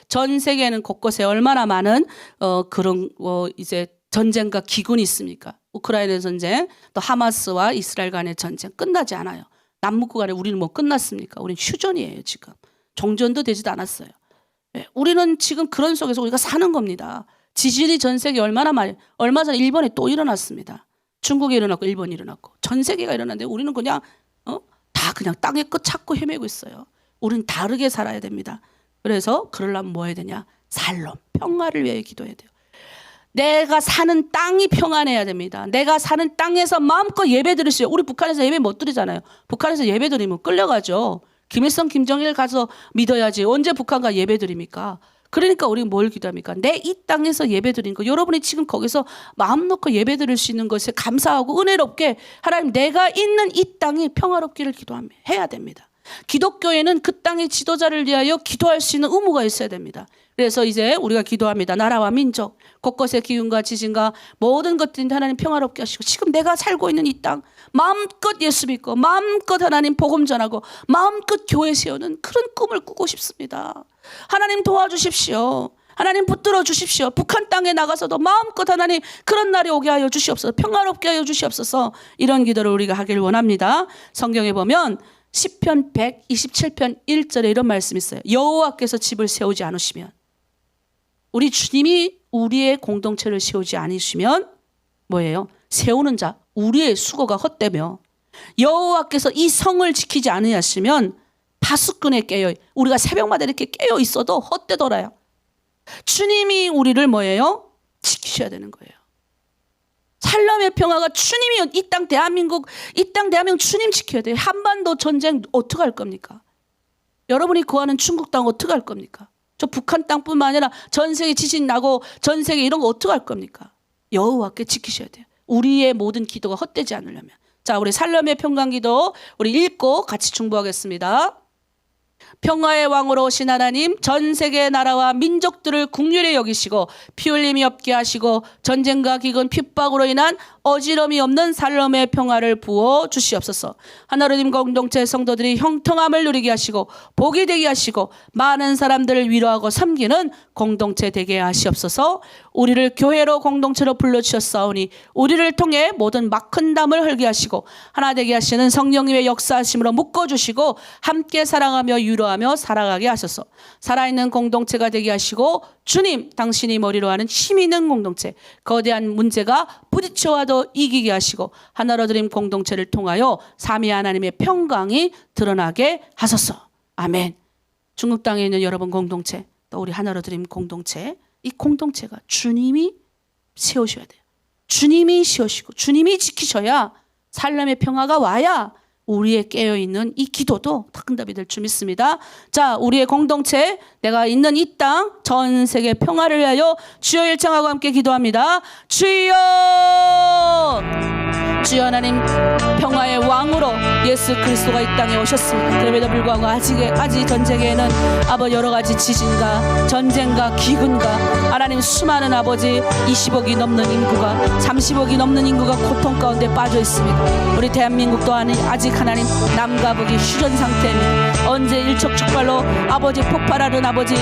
전 세계에는 곳곳에 얼마나 많은 그런 이제 전쟁과 기근이 있습니까? 우크라이나 전쟁, 또 하마스와 이스라엘 간의 전쟁 끝나지 않아요. 남북 간에 우리는 뭐 끝났습니까? 우리는 휴전이에요 지금. 종전도 되지도 않았어요. 우리는 지금 그런 속에서 우리가 사는 겁니다. 지진이 전 세계 얼마 전에 일본에 또 일어났습니다. 중국에 일어났고 일본이 일어났고 전 세계가 일어났는데 우리는 그냥 다 그냥 땅의 끝 찾고 헤매고 있어요. 우리는 다르게 살아야 됩니다. 그래서 그러려면 뭐 해야 되냐? 살롬, 평화를 위해 기도해야 돼요. 내가 사는 땅이 평안해야 됩니다. 내가 사는 땅에서 마음껏 예배 드릴 수 있어요. 우리 북한에서 예배 못 드리잖아요. 북한에서 예배 드리면 끌려가죠. 김일성, 김정일 가서 믿어야지. 언제 북한 가 예배 드립니까? 그러니까 우리가 뭘 기도합니까? 내 이 땅에서 예배 드리는 거. 여러분이 지금 거기서 마음 놓고 예배 드릴 수 있는 것에 감사하고 은혜롭게 하나님 내가 있는 이 땅이 평화롭기를 해야 됩니다. 기독교에는 그 땅의 지도자를 위하여 기도할 수 있는 의무가 있어야 됩니다. 그래서 이제 우리가 기도합니다. 나라와 민족, 곳곳의 기운과 지진과 모든 것들이 하나님 평화롭게 하시고 지금 내가 살고 있는 이 땅 마음껏 예수 믿고 마음껏 하나님 복음 전하고 마음껏 교회 세우는 그런 꿈을 꾸고 싶습니다. 하나님 도와주십시오. 하나님 붙들어 주십시오. 북한 땅에 나가서도 마음껏 하나님 그런 날이 오게 하여 주시옵소서. 평화롭게 하여 주시옵소서. 이런 기도를 우리가 하길 원합니다. 성경에 보면 시편 127편 1절에 이런 말씀이 있어요. 여호와께서 집을 세우지 않으시면, 우리 주님이 우리의 공동체를 세우지 않으시면 뭐예요? 세우는 자 우리의 수고가 헛되며, 여호와께서 이 성을 지키지 않으시면 파수꾼에 깨어 우리가 새벽마다 이렇게 깨어 있어도 헛되더라요. 주님이 우리를 뭐예요? 지키셔야 되는 거예요. 살롬의 평화가 주님이 이 땅 대한민국 주님 지켜야 돼요. 한반도 전쟁 어떻게 할 겁니까? 여러분이 구하는 중국 땅 어떻게 할 겁니까? 저 북한 땅뿐만 아니라 전 세계 지진 나고 전 세계 이런 거 어떻게 할 겁니까? 여호와께 지키셔야 돼요. 우리의 모든 기도가 헛되지 않으려면. 자, 우리 살롬의 평강 기도 우리 읽고 같이 중보하겠습니다. 평화의 왕으로 오신 하나님, 전 세계 나라와 민족들을 국률에 여기시고 피 흘림이 없게 하시고 전쟁과 기근 핍박으로 인한 어지럼이 없는 살롬의 평화를 부어 주시옵소서. 하나님 공동체 성도들이 형통함을 누리게 하시고 복이 되게 하시고 많은 사람들을 위로하고 섬기는 공동체 되게 하시옵소서. 우리를 교회로 공동체로 불러주셨사오니 우리를 통해 모든 막힌 담을 헐게 하시고 하나 되게 하시는 성령님의 역사하심으로 묶어주시고 함께 사랑하며 위로하며 살아가게 하소서. 살아있는 공동체가 되게 하시고 주님 당신이 머리로 하는 힘 있는 공동체, 거대한 문제가 부딪혀와도 이기게 하시고 하나로 드림 공동체를 통하여 삼위 하나님의 평강이 드러나게 하소서. 아멘. 중국 땅에 있는 여러분 공동체, 또 우리 하나로 드림 공동체, 이 공동체가 주님이 세우셔야 돼요. 주님이 세우시고 주님이 지키셔야 살렘의 평화가 와야 우리의 깨어있는 이 기도도 다 응답이 될 줄 믿습니다. 자, 우리의 공동체, 내가 있는 이 땅, 전 세계 평화를 위하여 주여 일창하고 함께 기도합니다. 주여! 주여 하나님, 평화의 왕으로 예수 그리스도가 이 땅에 오셨습니다. 그럼에도 불구하고 아직 전쟁에는 아버지 여러 가지 지진과 전쟁과 기근과 하나님 수많은 아버지 20억이 넘는 인구가 30억이 넘는 인구가 고통 가운데 빠져 있습니다. 우리 대한민국 또한 아직 하나님 남과 북이 휴전 상태입니다. 언제 일촉즉발로 아버지 폭발하는 아버지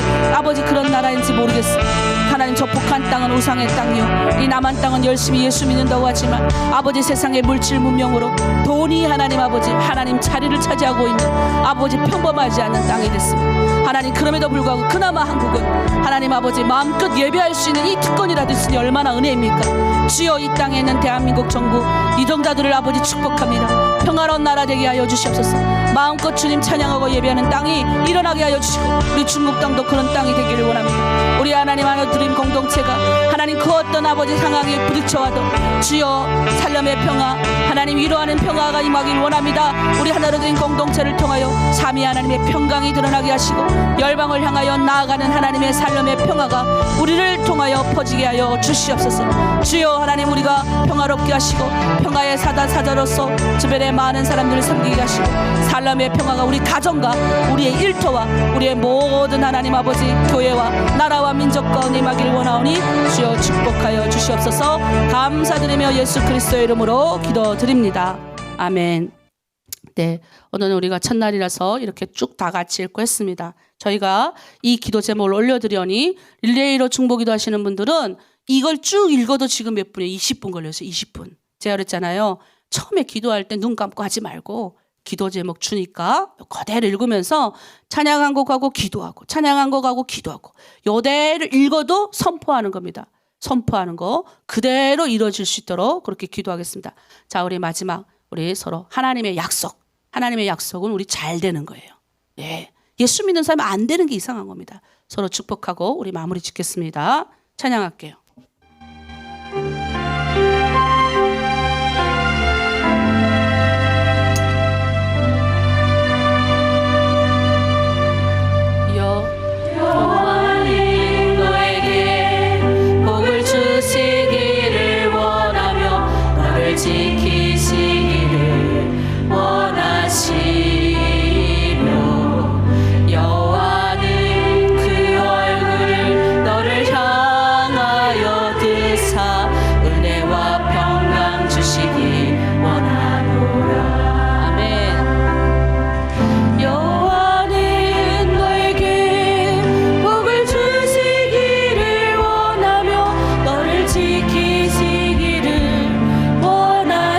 그런 나라인지 모르겠습니다. 하나님 저 북한 땅은 우상의 땅이요 이 남한 땅은 열심히 예수 믿는다고 하지만 아버지 세상의 물질 문명으로 돈이 하나님 아버지 하나님 자리를 차지하고 있는 아버지 평범하지 않은 땅이 됐습니다. 하나님 그럼에도 불구하고 그나마 한국은 하나님 아버지 마음껏 예배할 수 있는 이 특권이라도 있으니 얼마나 은혜입니까? 주여 이 땅에 있는 대한민국 정부 이동자들을 아버지 축복합니다. 평화로운 나라 되게 하여 주시옵소서. 마음껏 주님 찬양하고 예배하는 땅이 일어나게 하여 주시고 우리 중국 땅도 그런 땅이 되기를 원합니다. 우리 하나님 하나 드린 공동체가 하나님 그 어떤 아버지 상황에 부딪혀와도 주여 살렘의 평화 하나님 위로하는 평화가 임하길 원합니다. 우리 하나로 드린 공동체를 통하여 삼위 하나님의 평강이 드러나게 하시고 열방을 향하여 나아가는 하나님의 살렘의 평화가 우리를 통하여 퍼지게 하여 주시옵소서. 주여 하나님 우리가 평화롭게 하시고 평화의 사자로서 주변의 많은 사람들을 섬기게 하시고 살렘의 평화가 우리 가정과 우리의 일터와 우리의 모든 하나님 아버지 교회와 나라와 민족 가운데 임하기를 원하오니 주여 축복하여 주시옵소서. 감사드리며 예수 그리스도의 이름으로 기도드립니다. 아멘. 네, 오늘은 우리가 첫날이라서 이렇게 쭉 다 같이 읽고 했습니다. 저희가 이 기도 제목을 올려드려니 릴레이로 중보기도 하시는 분들은 이걸 쭉 읽어도 지금 몇 분이에요? 20분 걸렸어요. 20분. 제가 그랬잖아요. 처음에 기도할 때 눈 감고 하지 말고 기도 제목 주니까 그대로 읽으면서 찬양 한 곡하고 기도하고 찬양 한 곡하고 기도하고 요대를 읽어도 선포하는 겁니다. 선포하는 거 그대로 이루어질 수 있도록 그렇게 기도하겠습니다. 자, 우리 마지막 우리 서로 하나님의 약속. 하나님의 약속은 우리 잘 되는 거예요. 예. 예수 믿는 사람은 안 되는 게 이상한 겁니다. 서로 축복하고 우리 마무리 짓겠습니다. 찬양할게요. 여호와님 너에게 복을 주시기를 원하며 너를 지키시기를 원하시며 여호와는 그 얼굴을 너를 향하여 드사 은혜와 평강 주시기 원하노라. 아멘. 여호와는 너에게 복을 주시기를 원하며 너를 지키시기를 원하시며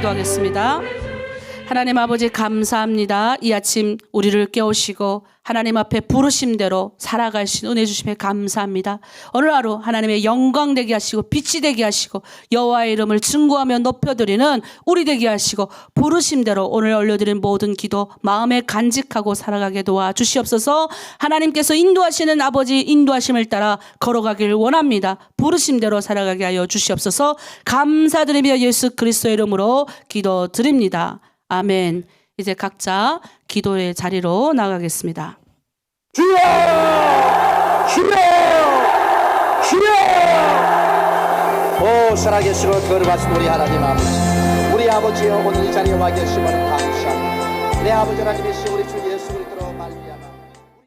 기도하겠습니다. 하나님 아버지 감사합니다. 이 아침 우리를 깨우시고 하나님 앞에 부르심대로 살아가신 은혜 주심에 감사합니다. 오늘 하루 하나님의 영광 되게 하시고 빛이 되게 하시고 여호와의 이름을 증거하며 높여드리는 우리 되게 하시고 부르심대로 오늘 올려드린 모든 기도 마음에 간직하고 살아가게 도와주시옵소서. 하나님께서 인도하시는 아버지 인도하심을 따라 걸어가길 원합니다. 부르심대로 살아가게 하여 주시옵소서. 감사드리며 예수 그리스도의 이름으로 기도드립니다. 아멘. 이제 각자 기도의 자리로 나가겠습니다. 주여! 주여! 주여! 오 살아계시고 거룩하신 우리 하나님 아버지, 우리 아버지여 오늘 이 자리에 와 계심을 감사합니다. 내 아버지 하나님이시 우리 주